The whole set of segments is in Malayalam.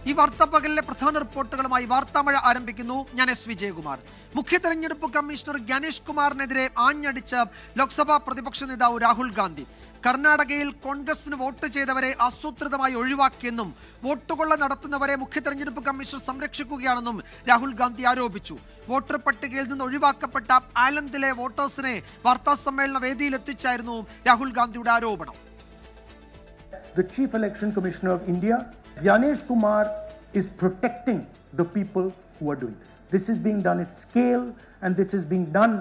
ഈ വാർത്താപ്പകലിലെ പ്രധാന റിപ്പോർട്ടുകളുമായി വാർത്താമഴ ആരംഭിക്കുന്നു. ഞാൻ എസ് വിജയകുമാർ. മുഖ്യ തെരഞ്ഞെടുപ്പ് കമ്മീഷണർ ഗണേഷ് കുമാറിനെതിരെ ആഞ്ഞടിച്ച ലോക്സഭാ പ്രതിപക്ഷ നേതാവ് രാഹുൽ ഗാന്ധി കർണാടകയിൽ കോൺഗ്രസിന് വോട്ട് ചെയ്തവരെ ആസൂത്രിതമായി ഒഴിവാക്കിയെന്നും വോട്ടുകൊള്ള നടത്തുന്നവരെ മുഖ്യ തെരഞ്ഞെടുപ്പ് കമ്മീഷൻ സംരക്ഷിക്കുകയാണെന്നും രാഹുൽ ഗാന്ധി ആരോപിച്ചു. വോട്ടർ പട്ടികയിൽ നിന്ന് ഒഴിവാക്കപ്പെട്ട ആലന്ദിലെ വോട്ടേഴ്സിനെ വാർത്താ സമ്മേളന വേദിയിലെത്തിച്ചായിരുന്നു രാഹുൽ ഗാന്ധിയുടെ ആരോപണം. The Chief Election Commissioner of India, Ganesh Kumar, is protecting the people who are doing this. This is being done at scale and this is being done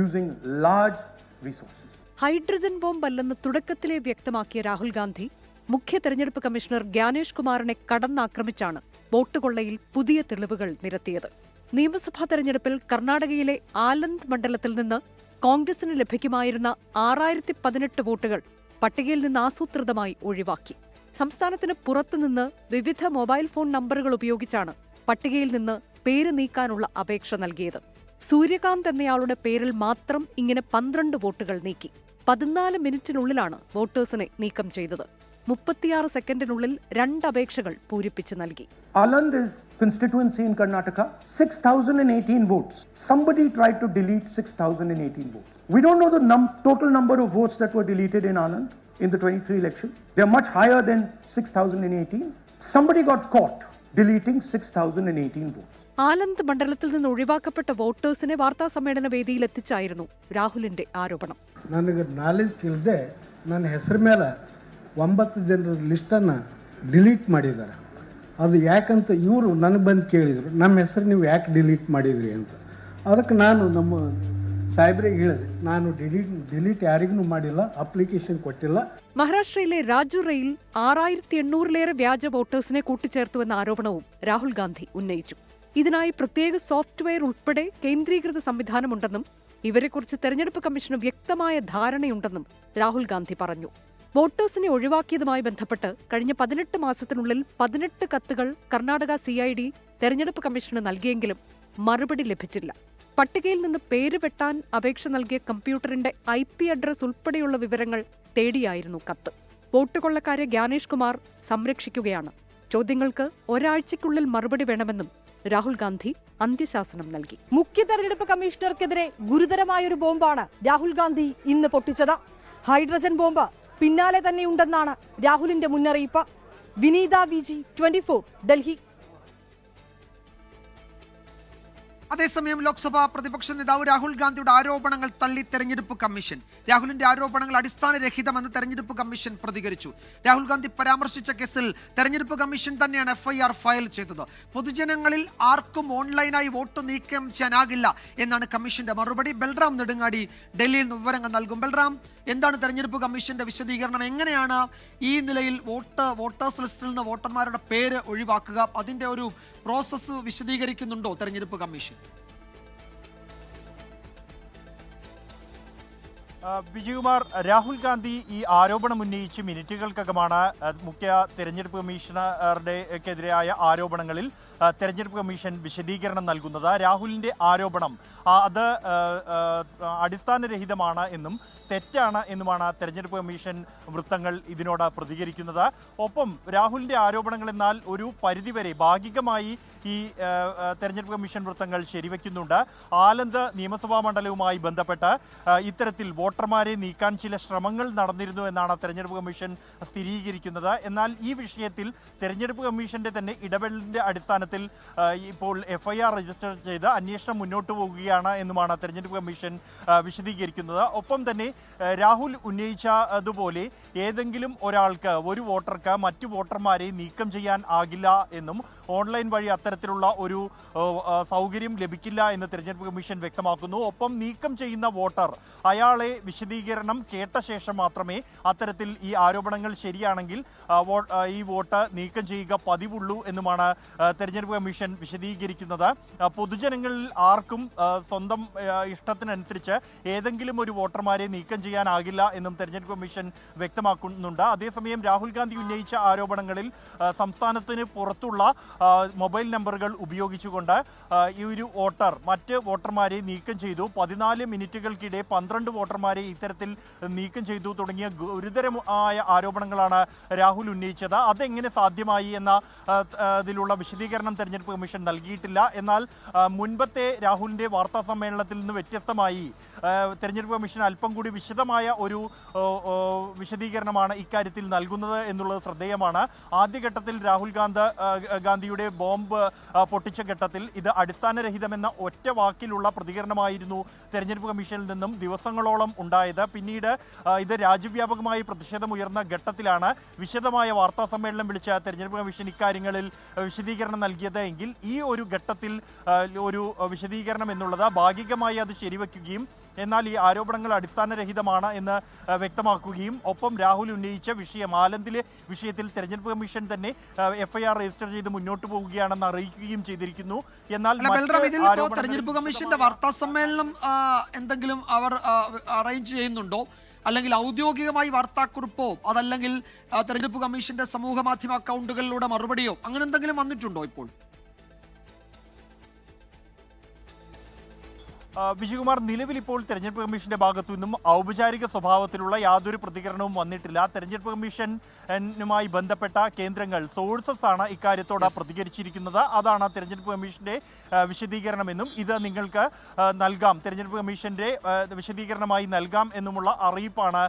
using large resources. Hydrogen ബോംബല്ലെന്ന് തുടക്കത്തിലെ വ്യക്തമാക്കിയ രാഹുൽ ഗാന്ധി മുഖ്യ തെരഞ്ഞെടുപ്പ് കമ്മീഷണർ ഗണേഷ് കുമാറിനെ കടന്നാക്രമിച്ചാണ് വോട്ട് കൊള്ളയിൽ പുതിയ തെളിവുകൾ നിരത്തിയത്. നിയമസഭാ തെരഞ്ഞെടുപ്പിൽ കർണാടകയിലെ ആലന്ദ് മണ്ഡലത്തിൽ നിന്ന് കോൺഗ്രസിന് ലഭിക്കുമായിരുന്ന 6018 വോട്ടുകൾ പട്ടികയിൽ നിന്ന് ആസൂത്രിതമായി ഒഴിവാക്കി. സംസ്ഥാനത്തിന് പുറത്തുനിന്ന് വിവിധ മൊബൈൽ ഫോൺ നമ്പറുകൾ ഉപയോഗിച്ചാണ് പട്ടികയിൽ നിന്ന് പേര് നീക്കാനുള്ള അപേക്ഷ നൽകിയത്. സൂര്യകാന്ത് എന്നയാളുടെ പേരിൽ മാത്രം ഇങ്ങനെ 12 വോട്ടുകൾ നീക്കി. 14 മിനിറ്റിനുള്ളിലാണ് വോട്ടേഴ്സിനെ നീക്കം ചെയ്തത്. 36 സെക്കൻഡിനുള്ളിൽ 2 അപേക്ഷകൾ പൂരിപ്പിച്ച് നൽകി. Aland is constituency in Karnataka, 6,018 votes. Somebody tried to delete 6,018 votes. We don't know the total number of votes that were deleted in Aland in the 23 election. They are much higher than 6,018. Somebody got caught deleting 6,018 votes. ആലന്ദ് മണ്ഡലത്തിൽ നിന്ന് ഒഴിവാക്കപ്പെട്ട വോട്ടേഴ്സിനെ വാർത്താ സമ്മേളന വേദിയിൽ എത്തിച്ചായിരുന്നു രാഹുലിന്റെ ആരോപണം. ನನಗೆ ನಾಲೆಜ್ ಇಲ್ಲದೆ ನನ್ನ ಹೆಸರು ಮೇಲೆ 9 ಜನರ ಲಿಸ್ಟನ್ನು ಡಿಲೀಟ್ ಮಾಡಿದ್ದಾರೆ. ಅದು ಯಾಕಂತ ಇವರು ನನಗೆ ಬಂದು ಕೇಳಿದರು, ನಮ್ಮ ಹೆಸರು ನೀವು ಯಾಕೆ ಡಿಲೀಟ್ ಮಾಡಿದ್ರಿ ಅಂತ. ಅದಕ್ಕೆ ನಾನು ನಮ್ಮ സാഹിബിലേക്ക് ಹೇಳಿದೆ, ನಾನು ഡിലീറ്റ് ആരെങ്കിലും ಮಾಡಿಲ್ಲ, അപ്ലിക്കേഷൻ ಕೊಟ್ಟಿಲ್ಲ. മഹാരാഷ്ട്രയിലെ രാജുറയിൽ 6800-ലേറെ വ്യാജ വോട്ടേഴ്സിനെ കൂട്ടിച്ചേർത്തുവെന്ന ആരോപണവും രാഹുൽ ഗാന്ധി ഉന്നയിച്ചു. ഇതിനായി പ്രത്യേക സോഫ്റ്റ്വെയർ ഉൾപ്പെടെ കേന്ദ്രീകൃത സംവിധാനമുണ്ടെന്നും ഇവരെക്കുറിച്ച് തെരഞ്ഞെടുപ്പ് കമ്മീഷന് വ്യക്തമായ ധാരണയുണ്ടെന്നും രാഹുൽ ഗാന്ധി പറഞ്ഞു. വോട്ടേഴ്സിനെ ഒഴിവാക്കിയതുമായി ബന്ധപ്പെട്ട് കഴിഞ്ഞ 18 മാസത്തിനുള്ളിൽ 18 കത്തുകൾ കർണാടക CID തെരഞ്ഞെടുപ്പ് കമ്മീഷന് നൽകിയെങ്കിലും മറുപടി ലഭിച്ചില്ല. പട്ടികയിൽ നിന്ന് പേര് വെട്ടാൻ അപേക്ഷ നൽകിയ കമ്പ്യൂട്ടറിന്റെ IP അഡ്രസ് ഉൾപ്പെടെയുള്ള വിവരങ്ങൾ തേടിയായിരുന്നു കത്ത്. വോട്ട് കൊള്ളക്കാരെ ഗണേഷ് കുമാർ സംരക്ഷിക്കുകയാണ്. ചോദ്യങ്ങൾക്ക് ഒരാഴ്ചയ്ക്കുള്ളിൽ മറുപടി വേണമെന്നും രാഹുൽ ഗാന്ധി അന്ത്യശാസനം നൽകി. മുഖ്യ തെരഞ്ഞെടുപ്പ് കമ്മീഷണർക്കെതിരെ ഗുരുതരമായൊരു ബോംബാണ് രാഹുൽ ഗാന്ധി ഇന്ന് പൊട്ടിച്ചത്. ഹൈഡ്രജൻ ബോംബ് പിന്നാലെ തന്നെയുണ്ടെന്നാണ് രാഹുലിന്റെ മുന്നറിയിപ്പ്. വിനീത VG 24 ഡൽഹി. അതേസമയം ലോക്സഭാ പ്രതിപക്ഷ നേതാവ് രാഹുൽ ഗാന്ധിയുടെ ആരോപണങ്ങൾ തള്ളി തെരഞ്ഞെടുപ്പ് കമ്മീഷൻ. രാഹുലിന്റെ ആരോപണങ്ങൾ അടിസ്ഥാനരഹിതമെന്ന് തെരഞ്ഞെടുപ്പ് കമ്മീഷൻ പ്രതികരിച്ചു. രാഹുൽ ഗാന്ധി പരാമർശിച്ച കേസിൽ തെരഞ്ഞെടുപ്പ് കമ്മീഷൻ തന്നെയാണ് FIR ഫയൽ ചെയ്തത്. പൊതുജനങ്ങളിൽ ആർക്കും ഓൺലൈനായി വോട്ട് നീക്കം ചെയ്യാനാകില്ല എന്നാണ് കമ്മീഷന്റെ മറുപടി. ബൽറാം നെടുങ്ങാടി ഡൽഹിയിൽ നിന്ന് വിവരങ്ങൾ നൽകും. ബൽറാം, എന്താണ് തെരഞ്ഞെടുപ്പ് കമ്മീഷന്റെ വിശദീകരണം? എങ്ങനെയാണ് ഈ നിലയിൽ വോട്ടേഴ്സ് ലിസ്റ്റിൽ നിന്ന് വോട്ടർമാരുടെ പേര് ഒഴിവാക്കുക? അതിന്റെ ഒരു പ്രോസസ്സ് വിശദീകരിക്കുന്നുണ്ടോ തെരഞ്ഞെടുപ്പ് കമ്മീഷൻ? വിജയകുമാർ, രാഹുൽ ഗാന്ധി ഈ ആരോപണം ഉന്നയിച്ച് മിനിറ്റുകൾക്കകമാണ് മുഖ്യ തെരഞ്ഞെടുപ്പ് കമ്മീഷണറുടെക്കെതിരായ ആരോപണങ്ങളിൽ തെരഞ്ഞെടുപ്പ് കമ്മീഷൻ വിശദീകരണം നൽകുന്നത്. രാഹുലിൻ്റെ ആരോപണം അത് അടിസ്ഥാനരഹിതമാണ് എന്നും തെറ്റാണ് എന്നുമാണ് തെരഞ്ഞെടുപ്പ് കമ്മീഷൻ വൃത്തങ്ങൾ ഇതിനോട് പ്രതികരിക്കുന്നത്. ഒപ്പം രാഹുലിൻ്റെ ആരോപണങ്ങൾ എന്നാൽ ഒരു പരിധിവരെ ഭാഗികമായി ഈ തെരഞ്ഞെടുപ്പ് കമ്മീഷൻ വൃത്തങ്ങൾ ശരിവെക്കുന്നുണ്ട്. ആലന്ദ് നിയമസഭാ മണ്ഡലവുമായി ബന്ധപ്പെട്ട് ഇത്തരത്തിൽ വോട്ടർമാരെ നീക്കാൻ ചില ശ്രമങ്ങൾ നടന്നിരുന്നു എന്നാണ് തെരഞ്ഞെടുപ്പ് കമ്മീഷൻ സ്ഥിരീകരിക്കുന്നത്. എന്നാൽ ഈ വിഷയത്തിൽ തെരഞ്ഞെടുപ്പ് കമ്മീഷന്റെ തന്നെ ഇടപെടലിന്റെ അടിസ്ഥാനത്തിൽ ഇപ്പോൾ FIR രജിസ്റ്റർ ചെയ്ത് അന്വേഷണം മുന്നോട്ട് പോകുകയാണ് എന്നുമാണ് തെരഞ്ഞെടുപ്പ് കമ്മീഷൻ വിശദീകരിക്കുന്നത്. ഒപ്പം തന്നെ രാഹുൽ ഉന്നയിച്ച അതുപോലെ ഏതെങ്കിലും ഒരാൾക്ക്, ഒരു വോട്ടർക്ക് മറ്റു വോട്ടർമാരെ നീക്കം ചെയ്യാൻ ആകില്ല എന്നും ഓൺലൈൻ വഴി അത്തരത്തിലുള്ള ഒരു സൗകര്യം ലഭിക്കില്ല എന്ന് തെരഞ്ഞെടുപ്പ് കമ്മീഷൻ വ്യക്തമാക്കുന്നു. ഒപ്പം നീക്കം ചെയ്യുന്ന വോട്ടർ അയാളെ വിശദീകരണം കേട്ട ശേഷം മാത്രമേ അത്തരത്തിൽ ഈ ആരോപണങ്ങൾ ശരിയാണെങ്കിൽ ഈ വോട്ട് നീക്കം ചെയ്യുക പതിവുള്ളൂ എന്നുമാണ് തെരഞ്ഞെടുപ്പ് കമ്മീഷൻ വിശദീകരിക്കുന്നത്. പൊതുജനങ്ങളിൽ ആർക്കും സ്വന്തം ഇഷ്ടത്തിനനുസരിച്ച് ഏതെങ്കിലും ഒരു വോട്ടർമാരെ നീക്കം ചെയ്യാനാകില്ല എന്നും തെരഞ്ഞെടുപ്പ് കമ്മീഷൻ വ്യക്തമാക്കുന്നുണ്ട്. അതേസമയം രാഹുൽ ഗാന്ധി ഉന്നയിച്ച ആരോപണങ്ങളിൽ സംസ്ഥാനത്തിന് പുറത്തുള്ള മൊബൈൽ നമ്പറുകൾ ഉപയോഗിച്ചുകൊണ്ട് ഈ ഒരു വോട്ടർ മറ്റ് വോട്ടർമാരെ നീക്കം ചെയ്തു. 14 മിനിറ്റുകൾക്കിടെ 12 വോട്ടർമാർ കമ്മീഷണർമാരെ ഇത്തരത്തിൽ നീക്കം ചെയ്തു തുടങ്ങിയ ഗുരുതരമായ ആരോപണങ്ങളാണ് രാഹുൽ ഉന്നയിച്ചത്. അതെങ്ങനെ സാധ്യമായി എന്ന അതിലുള്ള വിശദീകരണം തെരഞ്ഞെടുപ്പ് കമ്മീഷൻ നൽകിയിട്ടില്ല. എന്നാൽ മുൻപത്തെ രാഹുലിൻ്റെ വാർത്താ സമ്മേളനത്തിൽ നിന്ന് വ്യത്യസ്തമായി തെരഞ്ഞെടുപ്പ് കമ്മീഷൻ അല്പം കൂടി വിശദമായ ഒരു വിശദീകരണമാണ് ഇക്കാര്യത്തിൽ നൽകുന്നത് എന്നുള്ളത് ശ്രദ്ധേയമാണ്. ആദ്യഘട്ടത്തിൽ രാഹുൽ ഗാന്ധിയുടെ ബോംബ് പൊട്ടിച്ച ഘട്ടത്തിൽ ഇത് അടിസ്ഥാനരഹിതമെന്ന ഒറ്റ വാക്കിലുള്ള പ്രതികരണമായിരുന്നു തെരഞ്ഞെടുപ്പ് കമ്മീഷനിൽ നിന്നും ദിവസങ്ങളോളം ഉണ്ടായത്. പിന്നീട് ഇത് രാജ്യവ്യാപകമായി പ്രതിഷേധമുയർന്ന ഘട്ടത്തിലാണ് വിശദമായ വാർത്താ സമ്മേളനം വിളിച്ച തെരഞ്ഞെടുപ്പ് കമ്മീഷൻ ഇക്കാര്യങ്ങളിൽ വിശദീകരണം നൽകിയത്. എങ്കിൽ ഈ ഒരു ഘട്ടത്തിൽ ഒരു വിശദീകരണം എന്നുള്ളത് ഭാഗികമായി അത് ശരിവെക്കുകയും എന്നാൽ ഈ ആരോപണങ്ങൾ അടിസ്ഥാനരഹിതമാണ് എന്ന് വ്യക്തമാക്കുകയും ഒപ്പം രാഹുൽ ഉന്നയിച്ച വിഷയം ആലന്ദിലെ വിഷയത്തിൽ തെരഞ്ഞെടുപ്പ് കമ്മീഷൻ തന്നെ FIR രജിസ്റ്റർ ചെയ്ത് മുന്നോട്ട് പോവുകയാണെന്ന് അറിയിക്കുകയും ചെയ്തിരിക്കുന്നു. എന്നാൽ തെരഞ്ഞെടുപ്പ് കമ്മീഷന്റെ വാർത്താ സമ്മേളനം എന്തെങ്കിലും അവർ അറേഞ്ച് ചെയ്യുന്നുണ്ടോ, അല്ലെങ്കിൽ ഔദ്യോഗികമായി വാർത്താക്കുറിപ്പോ അതല്ലെങ്കിൽ തെരഞ്ഞെടുപ്പ് കമ്മീഷന്റെ സമൂഹ മാധ്യമ അക്കൗണ്ടുകളിലൂടെ മറുപടിയോ അങ്ങനെ എന്തെങ്കിലും വന്നിട്ടുണ്ടോ ഇപ്പോൾ? വിജയകുമാർ, നിലവിൽ ഇപ്പോൾ തെരഞ്ഞെടുപ്പ് കമ്മീഷന്റെ ഭാഗത്തു നിന്നും ഔപചാരിക സ്വഭാവത്തിലുള്ള യാതൊരു പ്രതികരണവും വന്നിട്ടില്ല. തെരഞ്ഞെടുപ്പ് കമ്മീഷനുമായി ബന്ധപ്പെട്ട കേന്ദ്രങ്ങൾ സോഴ്സസ് ആണ് ഇക്കാര്യത്തോട് പ്രതികരിച്ചിരിക്കുന്നത്. അതാണ് തെരഞ്ഞെടുപ്പ് കമ്മീഷന്റെ വിശദീകരണമെന്നും ഇത് നിങ്ങൾക്ക് നൽകാം, തെരഞ്ഞെടുപ്പ് കമ്മീഷന്റെ വിശദീകരണമായി നൽകാം എന്നുമുള്ള അറിയിപ്പാണ്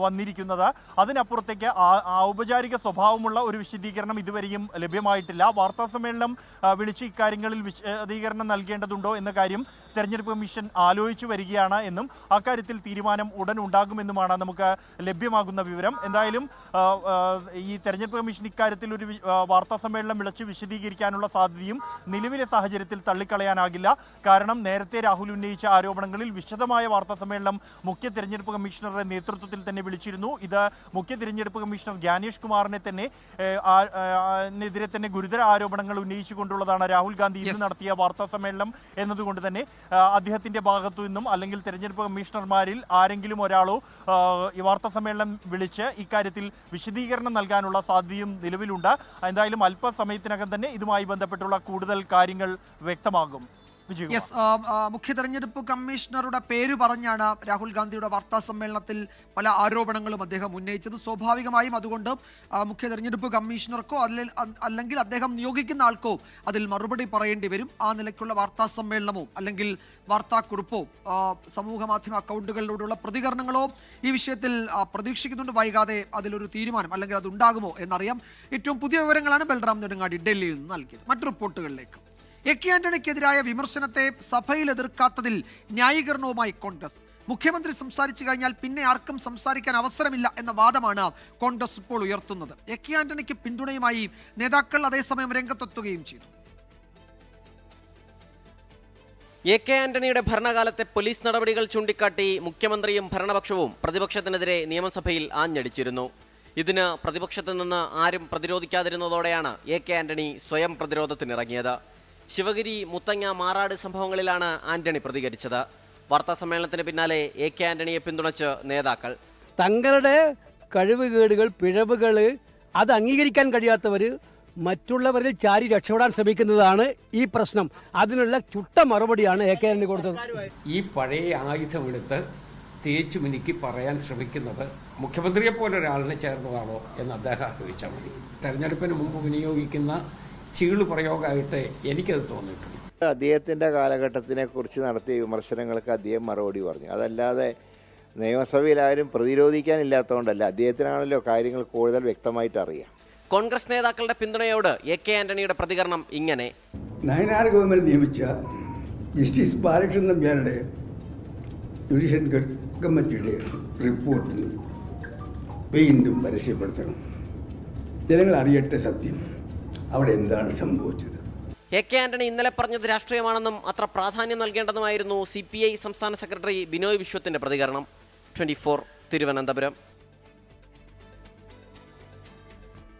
വന്നിരിക്കുന്നത്. അതിനപ്പുറത്തേക്ക് ഔപചാരിക സ്വഭാവമുള്ള ഒരു വിശദീകരണം ഇതുവരെയും ലഭ്യമായിട്ടില്ല. വാർത്താ സമ്മേളനം വിളിച്ച് ഇക്കാര്യങ്ങളിൽ വിശദീകരണം നൽകേണ്ടതുണ്ടോ എന്ന കാര്യം തെരഞ്ഞെടുപ്പ് കമ്മീഷൻ ആലോചിച്ചു വരികയാണ് എന്നും അക്കാര്യത്തിൽ തീരുമാനം ഉടൻ ഉണ്ടാകുമെന്നുമാണ് നമുക്ക് ലഭ്യമാകുന്ന വിവരം. എന്തായാലും ഈ തെരഞ്ഞെടുപ്പ് കമ്മീഷൻ ഇക്കാര്യത്തിൽ ഒരു വാർത്താ സമ്മേളനം വിളിച്ച് വിശദീകരിക്കാനുള്ള സാധ്യതയും നിലവിലെ സാഹചര്യത്തിൽ തള്ളിക്കളയാനാകില്ല. കാരണം നേരത്തെ രാഹുൽ ഉന്നയിച്ച ആരോപണങ്ങളിൽ വിശദമായ വാർത്താ സമ്മേളനം മുഖ്യ തെരഞ്ഞെടുപ്പ് കമ്മീഷണറുടെ നേതൃത്വത്തിൽ തന്നെ വിളിച്ചിരുന്നു. ഇത് മുഖ്യ തെരഞ്ഞെടുപ്പ് കമ്മീഷണർ ജ്ഞാനേഷ് കുമാറിനെ തന്നെ എതിരെ തന്നെ ഗുരുതര ആരോപണങ്ങൾ ഉന്നയിച്ചുകൊണ്ടുള്ളതാണ് രാഹുൽ ഗാന്ധി ഇന്ന് നടത്തിയ വാർത്താ സമ്മേളനം എന്നതുകൊണ്ട് തന്നെ അദ്ദേഹത്തിന്റെ ഭാഗത്തു നിന്നും അല്ലെങ്കിൽ തെരഞ്ഞെടുപ്പ് കമ്മീഷണർമാരിൽ ആരെങ്കിലും ഒരാളോ ഈ വാർത്താ സമ്മേളനം വിളിച്ച് ഇക്കാര്യത്തിൽ വിശദീകരണം നൽകാനുള്ള സാധ്യതയും നിലവിലുണ്ട്. എന്തായാലും അല്പസമയത്തിനകം തന്നെ ഇതുമായി ബന്ധപ്പെട്ടുള്ള കൂടുതൽ കാര്യങ്ങൾ വ്യക്തമാകും. മുഖ്യ തെരഞ്ഞെടുപ്പ് കമ്മീഷണറുടെ പേര് പറഞ്ഞാണ് രാഹുൽ ഗാന്ധിയുടെ വാർത്താ സമ്മേളനത്തിൽ പല ആരോപണങ്ങളും അദ്ദേഹം ഉന്നയിച്ചത്. സ്വാഭാവികമായും അതുകൊണ്ട് മുഖ്യ തെരഞ്ഞെടുപ്പ് കമ്മീഷണർക്കോ അല്ലെങ്കിൽ അദ്ദേഹം നിയോഗിക്കുന്ന ആൾക്കോ അതിൽ മറുപടി പറയേണ്ടി വരും. ആ നിലയ്ക്കുള്ള വാർത്താ സമ്മേളനമോ അല്ലെങ്കിൽ വാർത്താക്കുറിപ്പോ സമൂഹ മാധ്യമ അക്കൗണ്ടുകളിലൂടെയുള്ള പ്രതികരണങ്ങളോ ഈ വിഷയത്തിൽ പ്രതീക്ഷിക്കുന്നുണ്ട്. വൈകാതെ അതിലൊരു തീരുമാനം അല്ലെങ്കിൽ അതുണ്ടാകുമോ എന്നറിയാം. ഏറ്റവും പുതിയ വിവരങ്ങളാണ് ബൽറാം നെടുങ്ങാടി ഡൽഹിയിൽ നിന്ന് നൽകിയത്. മറ്റു റിപ്പോർട്ടുകളിലേക്ക്. ആന്റണിക്കെതിരായ വിമർശനത്തെ സഭയിൽ എതിർക്കാത്തതിൽ ന്യായീകരണവുമായി കോൺഗ്രസ്. മുഖ്യമന്ത്രി സംസാരിച്ചു കഴിഞ്ഞാൽ പിന്നെ ആർക്കും സംസാരിക്കാൻ അവസരമില്ല എന്ന വാദമാണ് കോൺഗ്രസ് ഇപ്പോൾ ഉയർത്തുന്നത്. ആന്റണിക്ക് പിന്തുണയുമായി നേതാക്കൾ അതേസമയം രംഗത്തെത്തുകയും ചെയ്തു. ആന്റണിയുടെ ഭരണകാലത്തെ പോലീസ് നടപടികൾ ചൂണ്ടിക്കാട്ടി മുഖ്യമന്ത്രിയും ഭരണപക്ഷവും പ്രതിപക്ഷത്തിനെതിരെ നിയമസഭയിൽ ആഞ്ഞടിച്ചിരുന്നു. ഇതിന് പ്രതിപക്ഷത്തു നിന്ന് ആരും പ്രതിരോധിക്കാതിരുന്നതോടെയാണ് ആന്റണി സ്വയം പ്രതിരോധത്തിനിറങ്ങിയത്. ശിവഗിരി, മുത്തങ്ങ, മാറാട് സംഭവങ്ങളിലാണ് ആന്റണി പ്രതികരിച്ചത്. വാർത്താ സമ്മേളനത്തിന് പിന്നാലെ ആന്റണിയെ പിന്തുണച്ച് നേതാക്കൾ. തങ്ങളുടെ കഴിവുകേടുകൾ, പിഴവുകൾ അത് അംഗീകരിക്കാൻ കഴിയാത്തവർ മറ്റുള്ളവരിൽ ചാരി രക്ഷപ്പെടാൻ ശ്രമിക്കുന്നതാണ് ഈ പ്രശ്നം. അതിനുള്ള ചുട്ട മറുപടിയാണ് ആന്റണി കൊടുത്തത്. ഈ പഴയ ആയുധമെടുത്ത് തേച്ചു മിനുക്കി പറയാൻ ശ്രമിക്കുന്നത് മുഖ്യമന്ത്രിയെ പോലെ ഒരാളിനെ ചേർന്നതാണോ എന്ന് അദ്ദേഹം ആലോചിച്ചാൽ മതി. തെരഞ്ഞെടുപ്പിന് മുമ്പ് വിനിയോഗിക്കുന്ന ചീള് പ്രയോഗമായിട്ട് എനിക്കത് തോന്നിയിട്ടുണ്ട്. അദ്ദേഹത്തിൻ്റെ കാലഘട്ടത്തിനെ കുറിച്ച് നടത്തിയ വിമർശനങ്ങൾക്ക് അദ്ദേഹം മറുപടി പറഞ്ഞു. അതല്ലാതെ നിയമസഭയിൽ ആരും പ്രതിരോധിക്കാനില്ലാത്തതുകൊണ്ടല്ല, അദ്ദേഹത്തിനാണല്ലോ കാര്യങ്ങൾ കൂടുതൽ വ്യക്തമായിട്ട് അറിയാം. കോൺഗ്രസ് നേതാക്കളുടെ പിന്തുണയോട് ആന്റണിയുടെ പ്രതികരണം ഇങ്ങനെ. നയനാർ ഗവൺമെന്റ് നിയമിച്ച ജസ്റ്റിസ് ബാലകൃഷ്ണൻ നമ്പ്യാരുടെ ജുഡീഷ്യൽ കമ്മിറ്റിയുടെ റിപ്പോർട്ട് വീണ്ടും പരസ്യപ്പെടുത്തണം. ജനങ്ങൾ അറിയട്ടെ സത്യം, അവിടെ എന്താണ് സംഭവിച്ചത്. ആന്റണി ഇന്നലെ പറഞ്ഞത് രാഷ്ട്രീയമാണെന്നും അത്ര പ്രാധാന്യം നൽകേണ്ടതുമായിരുന്നു CPI സംസ്ഥാന സെക്രട്ടറി ബിനോയ് വിശ്വത്തിന്റെ പ്രതികരണം. 24 തിരുവനന്തപുരം.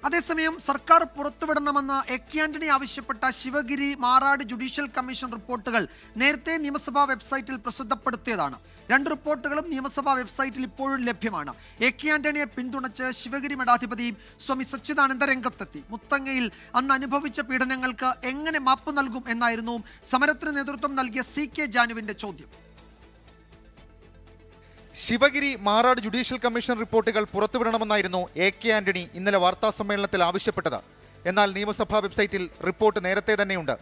അതേസമയം സർക്കാർ പുറത്തുവിടണമെന്ന് ആന്റണി ആവശ്യപ്പെട്ട ശിവഗിരി, മാറാട് ജുഡീഷ്യൽ കമ്മീഷൻ റിപ്പോർട്ടുകൾ നേരത്തെ നിയമസഭാ വെബ്സൈറ്റിൽ പ്രസിദ്ധപ്പെടുത്തിയതാണ്. രണ്ട് റിപ്പോർട്ടുകളും നിയമസഭാ വെബ്സൈറ്റിൽ ഇപ്പോഴും ലഭ്യമാണ്. ആന്റണിയെ പിന്തുണച്ച് ശിവഗിരി മഠാധിപതി സ്വാമി സച്ചിദാനന്ദ രംഗത്തെത്തി. മുത്തങ്ങയിൽ അന്ന് അനുഭവിച്ച പീഡനങ്ങൾക്ക് എങ്ങനെ മാപ്പ് നൽകും എന്നായിരുന്നു സമരത്തിന് നേതൃത്വം നൽകിയ CK ജാനുവിന്റെ ചോദ്യം. ശിവഗിരി മാറാട് ജുഡീഷ്യൽ കമ്മീഷൻ റിപ്പോർട്ടുകൾ പുറത്തുവിടണമെന്നായിരുന്നു AK ആന്റണി ഇന്നലെ വാർത്താസമ്മേളനത്തിൽ ആവശ്യപ്പെട്ടത്. എന്നാൽ നിയമസഭാ വെബ്സൈറ്റിൽ റിപ്പോർട്ട് നേരത്തെ തന്നെയുണ്ട്.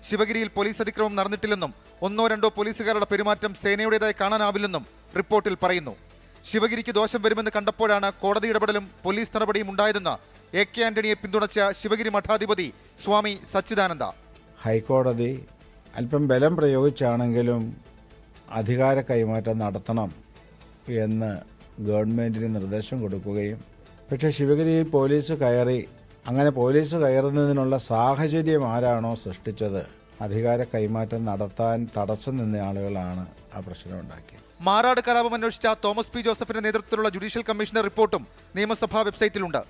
ശിവഗിരിയിൽ പോലീസ് അതിക്രമം നടന്നിട്ടില്ലെന്നും 1-2 പോലീസുകാരുടെ പെരുമാറ്റം സേനയുടേതായി കാണാനാവില്ലെന്നും റിപ്പോർട്ടിൽ പറയുന്നു. ശിവഗിരിക്ക് ദോഷം വരുമെന്ന് കണ്ടപ്പോഴാണ് കോടതി ഇടപെടലും പോലീസ് നടപടിയും ഉണ്ടായതെന്ന് AK ആന്റണിയെ പിന്തുണച്ച ശിവഗിരി മഠാധിപതി സ്വാമി സച്ചിദാനന്ദ. ഹൈക്കോടതി അല്പം ബലം പ്രയോഗിച്ചാണെങ്കിലും അധികാര കൈമാറ്റം നടത്തണം എന്ന് ഗവൺമെൻറ്റിന് നിർദ്ദേശം കൊടുക്കുകയും, പക്ഷേ ശിവഗിരിയിൽ പോലീസ് കയറി, അങ്ങനെ പോലീസ് കയറുന്നതിനുള്ള സാഹചര്യം ആരാണോ സൃഷ്ടിച്ചത്, അധികാര കൈമാറ്റം നടത്താൻ തടസ്സം നിന്ന ആളുകളാണ് ആ പ്രശ്നമുണ്ടാക്കിയത്. മാറാട് കലാപം അന്വേഷിച്ച തോമസ് പി ജോസഫിന്റെ നേതൃത്വത്തിലുള്ള ജുഡീഷ്യൽ കമ്മീഷന്റെ റിപ്പോർട്ടും നിയമസഭാ വെബ്സൈറ്റിലുണ്ട്.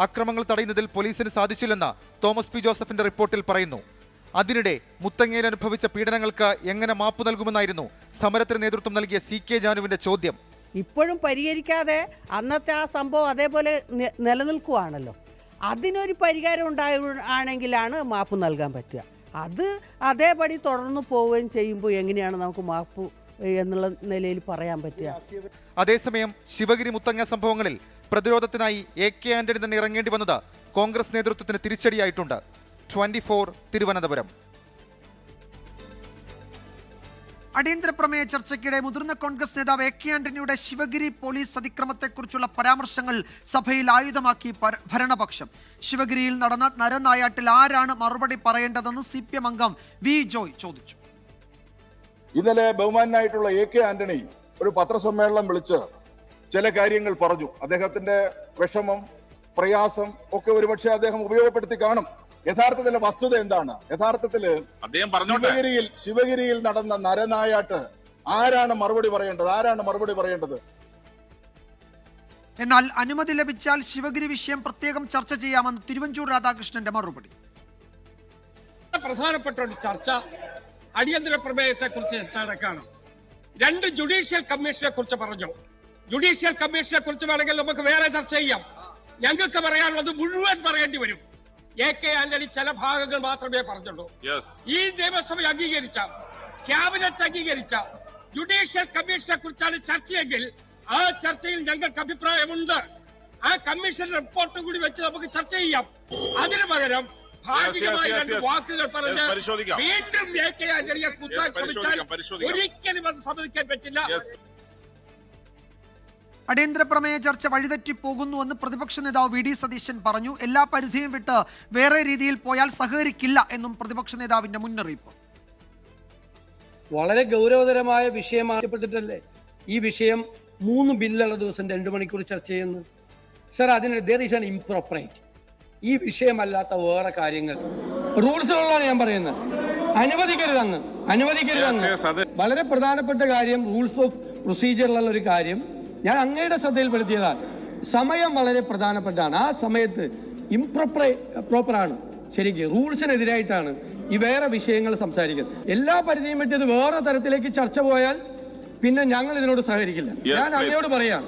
അക്രമങ്ങൾ തടയുന്നതിൽ പോലീസിന് സാധിച്ചില്ലെന്ന് തോമസ് പി ജോസഫിന്റെ റിപ്പോർട്ടിൽ പറയുന്നു. അതിനിടെ മുത്തങ്ങയിൽ അനുഭവിച്ച പീഡനങ്ങൾക്ക് എങ്ങനെ മാപ്പ് നൽകുമെന്നായിരുന്നു സമരത്തിന് നേതൃത്വം നൽകിയ CK ജാനുവിന്റെ ചോദ്യം. ഇപ്പോഴും പരിഹരിക്കാതെ അന്നത്തെ ആ സംഭവം അതേപോലെ നിലനിൽക്കുകയാണല്ലോ. അതിനൊരു പരിഹാരം ആണെങ്കിലാണ് മാപ്പ് നൽകാൻ പറ്റുക. അത് അതേപടി തുടർന്ന് പോവുകയും ചെയ്യുമ്പോൾ എങ്ങനെയാണ് നമുക്ക് മാപ്പ് എന്നുള്ള നിലയിൽ പറയാൻ പറ്റുക? അതേസമയം ശിവഗിരി മുത്തങ്ങ സംഭവങ്ങളിൽ പ്രതിരോധത്തിനായി AK ആന്റണി തന്നെ ഇറങ്ങേണ്ടി വന്നത് കോൺഗ്രസ് നേതൃത്വത്തിന് തിരിച്ചടിയായിട്ടുണ്ട്. 24 തിരുവനന്തപുരം. അടിയന്തര പ്രമേയ ചർച്ചയ്ക്കിടെ മുതിർന്ന കോൺഗ്രസ് നേതാവ് AK ആന്റണിയുടെ ശിവഗിരി പോലീസ് അതിക്രമത്തെക്കുറിച്ചുള്ള പരാമർശങ്ങൾ സഭയിൽ ആയുധമാക്കി ഭരണപക്ഷം. ശിവഗിരിയിൽ നടന്ന നരനായാട്ടിൽ ആരാണ് മറുപടി പറയേണ്ടതെന്ന് CPM അംഗം വി ജോയ് ചോദിച്ചു. ഇന്നലെ ബഹുമാനായിട്ടുള്ള AK ആന്റണി ഒരു പത്രസമ്മേളനം വിളിച്ച് ചില കാര്യങ്ങൾ പറഞ്ഞു. അദ്ദേഹത്തിന്റെ വിഷമം, പ്രയാസം ഒക്കെ ഒരുപക്ഷെ അദ്ദേഹം ഉപയോഗപ്പെടുത്തി കാണും. യഥാർത്ഥത്തിലെ വസ്തുത എന്താണ്? യഥാർത്ഥത്തില് ശിവഗിരിയിൽ നടന്ന നരനായാട്ട് ആരാണ് മറുപടി പറയേണ്ടത്? എന്നാൽ അനുമതി ലഭിച്ചാൽ ശിവഗിരി വിഷയം പ്രത്യേകം ചർച്ച ചെയ്യാമെന്ന് തിരുവഞ്ചൂർ രാധാകൃഷ്ണന്റെ മറുപടി. പ്രധാനപ്പെട്ട ഒരു ചർച്ച അടിയന്തര പ്രമേയത്തെ കുറിച്ച് നടക്കാണ്. 2 ജുഡീഷ്യൽ കമ്മീഷനെ കുറിച്ച് പറഞ്ഞു. ജുഡീഷ്യൽ കമ്മീഷനെ കുറിച്ച് വേണമെങ്കിൽ നമുക്ക് വേറെ ചർച്ച ചെയ്യാം. ഞങ്ങൾക്ക് പറയാനുള്ളത് മുഴുവൻ പറയേണ്ടി വരും. AK ആന്റണി ചില ഭാഗങ്ങൾ മാത്രമേ പറഞ്ഞുള്ളൂ. ഈ നിയമസഭ അംഗീകരിച്ച, ക്യാബിനറ്റ് അംഗീകരിച്ച ജുഡീഷ്യൽ കമ്മീഷനെ കുറിച്ചാണ് ചർച്ചയെങ്കിൽ ആ ചർച്ചയിൽ ഞങ്ങൾക്ക് അഭിപ്രായമുണ്ട്. ആ കമ്മീഷൻ റിപ്പോർട്ട് കൂടി വെച്ച് നമുക്ക് ചർച്ച ചെയ്യാം. അതിനു പകരം ഭാഗികമായി 2 വാക്കുകൾ പറഞ്ഞ് വീണ്ടും AK ആന്റണിയെ കുത്താൻ ശ്രമിച്ചാൽ ഒരിക്കലും അത് സമ്മതിക്കാൻ പറ്റില്ല. അടിയന്തര പ്രമേയ ചർച്ച വഴിതെറ്റി പോകുന്നുവെന്ന് പ്രതിപക്ഷ നേതാവ് VD സതീശൻ പറഞ്ഞു. എല്ലാ പരിധിയും വിട്ട് വേറെ രീതിയിൽ പോയാൽ സഹകരിക്കില്ല എന്നും പ്രതിപക്ഷ നേതാവിന്റെ മുന്നറിയിപ്പ്. വളരെ ഗൗരവതരമായ വിഷയമാക്കപ്പെട്ടിട്ടല്ലേ ഈ വിഷയം 3 ബില്ലുള്ള ദിവസം 2 മണിക്കൂർ ചർച്ച ചെയ്യുന്നു. സർ, അതിന് there is an impropriety. ഈ വിഷയമല്ലാത്ത വേറെ കാര്യങ്ങൾ റൂൾസിലുള്ളതാണ് ഞാൻ പറയുന്നത്. അനുവദിക്കരുതെന്ന് വളരെ പ്രധാനപ്പെട്ട കാര്യം, റൂൾസ് ഓഫ് പ്രൊസീജിയറിലുള്ള ഒരു കാര്യം ഞാൻ അങ്ങയുടെ ശ്രദ്ധയിൽപ്പെടുത്തിയതാണ്. സമയം വളരെ പ്രധാനപ്പെട്ടാണ്. ആ സമയത്ത് പ്രോപ്പറാണ്. ശരിക്കും റൂൾസിനെതിരായിട്ടാണ് ഈ വേറെ വിഷയങ്ങൾ സംസാരിക്കുന്നത്. എല്ലാ പരിധിയും വിട്ടത് വേറെ തരത്തിലേക്ക് ചർച്ച പോയാൽ പിന്നെ ഞങ്ങൾ ഇതിനോട് സഹകരിക്കില്ല. ഞാൻ അങ്ങയോട് പറയാം.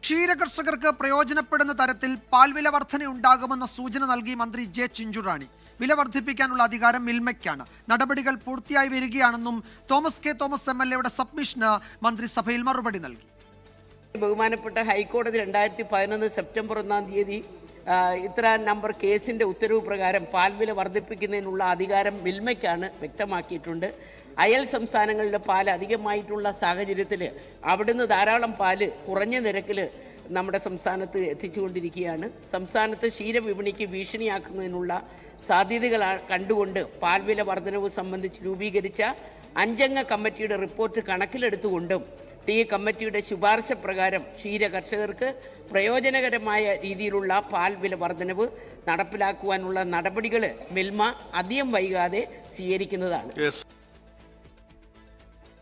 ക്ഷീരകർഷകർക്ക് പ്രയോജനപ്പെടുന്ന തരത്തിൽ പാൽവില വർധനയുണ്ടാകുമെന്ന സൂചന നൽകി മന്ത്രി ജെ ചിഞ്ചുറാണി. വില വർദ്ധിപ്പിക്കാനുള്ള അധികാരം മിൽമയ്ക്കാണ്. നടപടികൾ പൂർത്തിയായി വരികയാണെന്നും തോമസ് കെ തോമസ് MLA സബ്മിഷന് മന്ത്രിസഭയിൽ മറുപടി നൽകി. ബഹുമാനപ്പെട്ട ഹൈക്കോടതി 2011 സെപ്റ്റംബർ 1-ാം തീയതി ഇത്ര നമ്പർ കേസിന്റെ ഉത്തരവ് പ്രകാരം പാൽവില വർദ്ധിപ്പിക്കുന്നതിനുള്ള അധികാരം മിൽമയ്ക്കാണ് വ്യക്തമാക്കിയിട്ടുണ്ട്. അയൽ സംസ്ഥാനങ്ങളിലെ പാൽ അധികമായിട്ടുള്ള സാഹചര്യത്തിൽ അവിടുന്ന് ധാരാളം പാല് കുറഞ്ഞ നിരക്കിൽ നമ്മുടെ സംസ്ഥാനത്ത് എത്തിച്ചുകൊണ്ടിരിക്കുകയാണ്. സംസ്ഥാനത്ത് ക്ഷീരവിപണിക്ക് ഭീഷണിയാക്കുന്നതിനുള്ള സാധ്യതകൾ കണ്ടുകൊണ്ട് പാൽവില വർധനവ് സംബന്ധിച്ച് രൂപീകരിച്ച 5-അംഗ കമ്മിറ്റിയുടെ റിപ്പോർട്ട് കണക്കിലെടുത്തുകൊണ്ടും ഈ കമ്മിറ്റിയുടെ ശുപാർശ പ്രകാരം ക്ഷീര കർഷകർക്ക് പ്രയോജനകരമായ രീതിയിലുള്ള പാൽവില വർധനവ് നടപ്പിലാക്കുവാനുള്ള നടപടികൾ മിൽമ അധികം വൈകാതെ സ്വീകരിക്കുന്നതാണ്.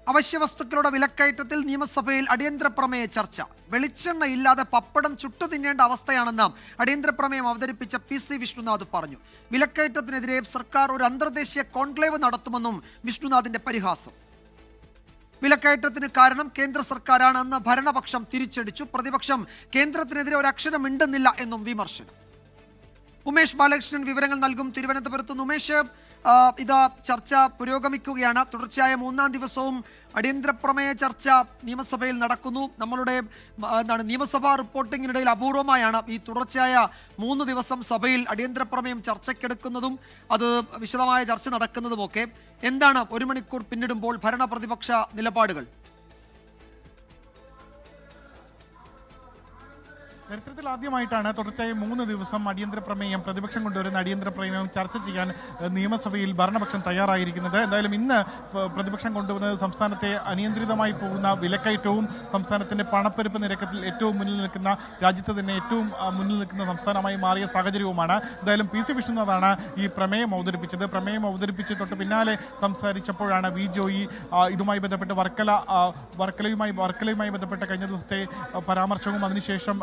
അവശ്യവസ്തുക്കളുടെ വിലക്കയറ്റത്തിൽ നിയമസഭയിൽ അടിയന്തര പ്രമേയ ചർച്ച. വെളിച്ചെണ്ണ ഇല്ലാതെ പപ്പടം ചുട്ടു തിന്നേണ്ട അവസ്ഥയാണെന്ന് അടിയന്തര പ്രമേയം അവതരിപ്പിച്ച PC വിഷ്ണുനാഥ് പറഞ്ഞു. വിലക്കയറ്റത്തിനെതിരെ സർക്കാർ ഒരു അന്തർദേശീയ കോൺക്ലേവ് നടത്തുമെന്നും വിഷ്ണുനാഥിന്റെ പരിഹാസം. വിലക്കയറ്റത്തിന് കാരണം കേന്ദ്ര സർക്കാരാണെന്ന് ഭരണപക്ഷം തിരിച്ചടിച്ചു. പ്രതിപക്ഷം കേന്ദ്രത്തിനെതിരെ ഒരക്ഷരം മിണ്ടുന്നില്ല എന്നും വിമർശനം. ഉമേഷ് ബാലകൃഷ്ണൻ വിവരങ്ങൾ നൽകും. തിരുവനന്തപുരത്ത് ഉമേഷ്, ഇതാ ചർച്ച പുരോഗമിക്കുകയാണ്. തുടർച്ചയായ 3-ാം ദിവസവും അടിയന്തര പ്രമേയ ചർച്ച നിയമസഭയിൽ നടക്കുന്നു. നമ്മളുടെ നിയമസഭാ റിപ്പോർട്ടിങ്ങിനിടയിൽ അപൂർവമായാണ് ഈ തുടർച്ചയായ 3 ദിവസം സഭയിൽ അടിയന്തര പ്രമേയം ചർച്ചയ്ക്കെടുക്കുന്നതും അത് വിശദമായ ചർച്ച നടക്കുന്നതുമൊക്കെ. എന്താണ് 1 മണിക്കൂർ പിന്നിടുമ്പോൾ ഭരണ പ്രതിപക്ഷ നിലപാടുകൾ? ചരിത്രത്തിൽ ആദ്യമായിട്ടാണ് തുടർച്ചയായി 3 ദിവസം അടിയന്തര പ്രമേയം, പ്രതിപക്ഷം കൊണ്ടുവരുന്ന അടിയന്തര പ്രമേയം ചർച്ച ചെയ്യാൻ നിയമസഭയിൽ ഭരണപക്ഷം തയ്യാറായിരിക്കുന്നത്. എന്തായാലും ഇന്ന് പ്രതിപക്ഷം കൊണ്ടുവന്നത് സംസ്ഥാനത്തെ അനിയന്ത്രിതമായി പോകുന്ന വിലക്കയറ്റവും സംസ്ഥാനത്തിന്റെ പണപ്പെരുപ്പ് നിരക്കത്തിൽ ഏറ്റവും മുന്നിൽ നിൽക്കുന്ന, രാജ്യത്ത് തന്നെ ഏറ്റവും മുന്നിൽ നിൽക്കുന്ന സംസ്ഥാനമായി മാറിയ സാഹചര്യവുമാണ്. എന്തായാലും പി സി വിഷ്ണുനാഥാണ് ഈ പ്രമേയം അവതരിപ്പിച്ചത്. പ്രമേയം അവതരിപ്പിച്ച് തൊട്ട് പിന്നാലെ സംസാരിച്ചപ്പോഴാണ് വി ജോയി ഇതുമായി ബന്ധപ്പെട്ട് വർക്കലയുമായി ബന്ധപ്പെട്ട കഴിഞ്ഞ ദിവസത്തെ പരാമർശവും അതിനുശേഷം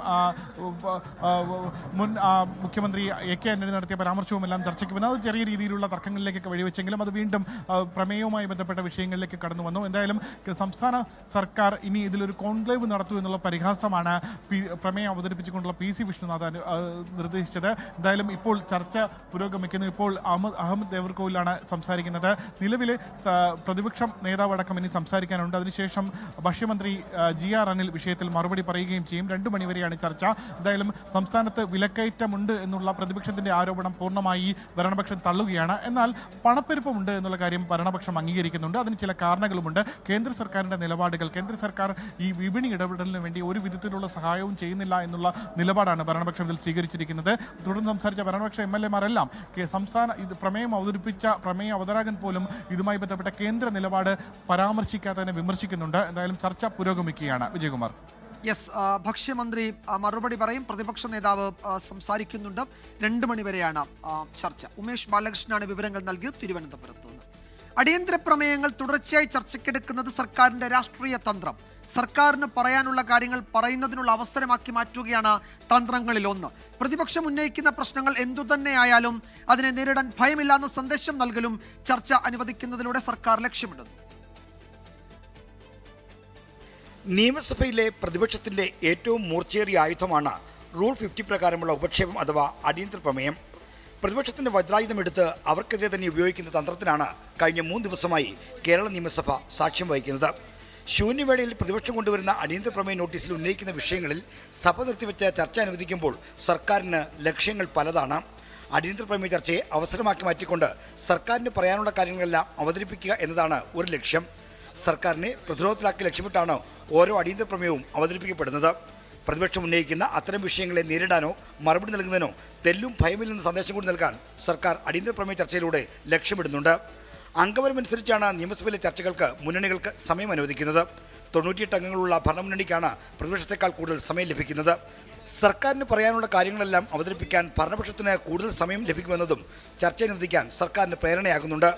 മുൻ മുഖ്യമന്ത്രി എ കെ ആന്റണി നടത്തിയ പരാമർശവുമെല്ലാം ചർച്ചയ്ക്ക് വന്നു. അത് ചെറിയ രീതിയിലുള്ള തർക്കങ്ങളിലേക്കൊക്കെ വഴിവെച്ചെങ്കിലും അത് വീണ്ടും പ്രമേയവുമായി ബന്ധപ്പെട്ട വിഷയങ്ങളിലേക്ക് കടന്നു വന്നു. എന്തായാലും സംസ്ഥാന സർക്കാർ ഇനി ഇതിലൊരു കോൺക്ലേവ് നടത്തൂ എന്നുള്ള പരിഹാസമാണ് പ്രമേയം അവതരിപ്പിച്ചുകൊണ്ടുള്ള പി സി വിഷ്ണുനാഥ് നിർദ്ദേശിച്ചത്. എന്തായാലും ഇപ്പോൾ ചർച്ച പുരോഗമിക്കുന്നു. ഇപ്പോൾ അഹമ്മദ് ദേവർകോവിലാണ് സംസാരിക്കുന്നത്. നിലവിലെ പ്രതിപക്ഷം നേതാവടക്കം ഇനി സംസാരിക്കാനുണ്ട്. അതിനുശേഷം ഭക്ഷ്യമന്ത്രി ജി ആർ അനിൽ വിഷയത്തിൽ മറുപടി പറയുകയും ചെയ്യും. 2 മണിവരെയാണ് ചർച്ച. എന്തായാലും സംസ്ഥാനത്ത് വിലക്കയറ്റമുണ്ട് എന്നുള്ള പ്രതിപക്ഷത്തിന്റെ ആരോപണം പൂർണ്ണമായി ഭരണപക്ഷം തള്ളുകയാണ്. എന്നാൽ പണപ്പെരുപ്പമുണ്ട് എന്നുള്ള കാര്യം ഭരണപക്ഷം അംഗീകരിക്കുന്നുണ്ട്. അതിന് ചില കാരണങ്ങളുമുണ്ട്. കേന്ദ്ര സർക്കാരിന്റെ നിലപാടുകൾ, കേന്ദ്ര സർക്കാർ ഈ വിപണി ഇടപെടലിന് വേണ്ടി ഒരു വിധത്തിലുള്ള സഹായവും ചെയ്യുന്നില്ല എന്നുള്ള നിലപാടാണ് ഭരണപക്ഷം ഇതിൽ സ്വീകരിച്ചിരിക്കുന്നത്. തുടർന്ന് സംസാരിച്ച ഭരണപക്ഷ എം.എൽ.എമാരെല്ലാം പ്രമേയം അവതരാകൻ പോലും ഇതുമായി ബന്ധപ്പെട്ട കേന്ദ്ര നിലപാട് പരാമർശിക്കാത്തതിനെ വിമർശിക്കുന്നുണ്ട്. എന്തായാലും ചർച്ച പുരോഗമിക്കുകയാണ്. വിജയകുമാർ. യെസ്, ഭക്ഷ്യമന്ത്രി മറുപടി പറയും. പ്രതിപക്ഷ നേതാവ് സംസാരിക്കുന്നുണ്ട്. 2 മണിവരെയാണ് ചർച്ച. ഉമേഷ് ബാലകൃഷ്ണനാണ് വിവരങ്ങൾ നൽകിയത് തിരുവനന്തപുരത്ത് നിന്ന്. അടിയന്തര പ്രമേയങ്ങൾ തുടർച്ചയായി ചർച്ചയ്ക്കെടുക്കുന്നത് സർക്കാരിന്റെ രാഷ്ട്രീയ തന്ത്രം. സർക്കാരിന് പറയാനുള്ള കാര്യങ്ങൾ പറയുന്നതിനുള്ള അവസരമാക്കി മാറ്റുകയാണ് തന്ത്രങ്ങളിൽ ഒന്ന്. പ്രതിപക്ഷം ഉന്നയിക്കുന്ന പ്രശ്നങ്ങൾ എന്തുതന്നെയായാലും അതിനെ നേരിടാൻ ഭയമില്ലാന്ന സന്ദേശം നൽകലും ചർച്ച അനുവദിക്കുന്നതിലൂടെ സർക്കാർ ലക്ഷ്യമിടുന്നു. നിയമസഭയിലെ പ്രതിപക്ഷത്തിന്റെ ഏറ്റവും മൂർച്ചയേറിയ ആയുധമാണ് റൂൾ 50 പ്രകാരമുള്ള ഉപക്ഷേപം അഥവാ അടിയന്തര പ്രമേയം. പ്രതിപക്ഷത്തിന്റെ വജ്രായുധമെടുത്ത് അവർക്കെതിരെ തന്നെ ഉപയോഗിക്കുന്ന തന്ത്രത്തിനാണ് കഴിഞ്ഞ 3 ദിവസമായി കേരള നിയമസഭ സാക്ഷ്യം വഹിക്കുന്നത്. ശൂന്യവേളയിൽ പ്രതിപക്ഷം കൊണ്ടുവരുന്ന അടിയന്തര പ്രമേയ നോട്ടീസിൽ ഉന്നയിക്കുന്ന വിഷയങ്ങളിൽ സഭ നിർത്തിവെച്ച് ചർച്ച അനുവദിക്കുമ്പോൾ സർക്കാരിന് ലക്ഷ്യങ്ങൾ പലതാണ്. അടിയന്തര പ്രമേയ ചർച്ചയെ അവസരമാക്കി മാറ്റിക്കൊണ്ട് സർക്കാരിന് പറയാനുള്ള കാര്യങ്ങളെല്ലാം അവതരിപ്പിക്കുക എന്നതാണ് ഒരു ലക്ഷ്യം. സർക്കാരിനെ പ്രതിരോധത്തിലാക്കി ലക്ഷ്യമിട്ടാണ് ഓരോ അടിയന്തര പ്രമേയവും അവതരിപ്പിക്കപ്പെടുന്നത്. പ്രതിപക്ഷം ഉന്നയിക്കുന്ന അത്തരം വിഷയങ്ങളെ നേരിടാനോ മറുപടി നൽകുന്നതിനോ തെല്ലും ഭയമില്ലെന്ന സന്ദേശം കൂടി നൽകാൻ സർക്കാർ അടിയന്തര പ്രമേയ ചർച്ചയിലൂടെ ലക്ഷ്യമിടുന്നുണ്ട്. അംഗബലമനുസരിച്ചാണ് നിയമസഭയിലെ ചർച്ചകൾക്ക് മുന്നണികൾക്ക് സമയം അനുവദിക്കുന്നത്. 98 അംഗങ്ങളുള്ള ഭരണമുന്നണിക്കാണ് പ്രതിപക്ഷത്തെക്കാൾ കൂടുതൽ സമയം ലഭിക്കുന്നത്. സർക്കാരിന് പറയാനുള്ള കാര്യങ്ങളെല്ലാം അവതരിപ്പിക്കാൻ ഭരണപക്ഷത്തിന് കൂടുതൽ സമയം ലഭിക്കുമെന്നതും ചർച്ച അനുവദിക്കാൻ സർക്കാരിന് പ്രേരണയാകുന്നുണ്ട്.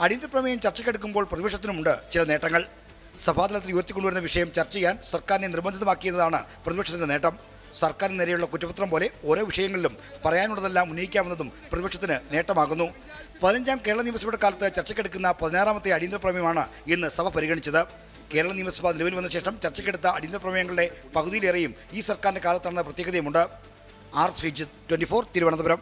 അടിയന്തര പ്രമേയം ചർച്ചയ്ക്കെടുക്കുമ്പോൾ പ്രതിപക്ഷത്തിനുമുണ്ട് ചില നേട്ടങ്ങൾ. സഭാതലത്തിൽ ഉയർത്തിക്കൊണ്ടുവരുന്ന വിഷയം ചർച്ച ചെയ്യാൻ സർക്കാരിനെ നിർബന്ധിതമാക്കിയതാണ് പ്രതിപക്ഷത്തിന്റെ നേട്ടം. സർക്കാരിന് നേരെയുള്ള കുറ്റപത്രം പോലെ ഓരോ വിഷയങ്ങളിലും പറയാനുള്ളതെല്ലാം ഉന്നയിക്കാവുന്നതും പ്രതിപക്ഷത്തിന് നേട്ടമാകുന്നു. 15ാം കേരള നിയമസഭയുടെ കാലത്ത് ചർച്ചയ്ക്കെടുക്കുന്ന 16ാമത്തെ അടിയന്തര പ്രമേയമാണ് ഇന്ന് സഭ പരിഗണിച്ചത്. കേരള നിയമസഭ നിലവിൽ വന്ന ശേഷം ചർച്ചയ്ക്കെടുത്ത അടിയന്തര പ്രമേയങ്ങളുടെ പകുതിയിലേറെയും ഈ സർക്കാരിന്റെ കാലത്താണെന്ന പ്രത്യേകതയുമുണ്ട്. ആർ ശ്രീജിത്ത്, 24, തിരുവനന്തപുരം.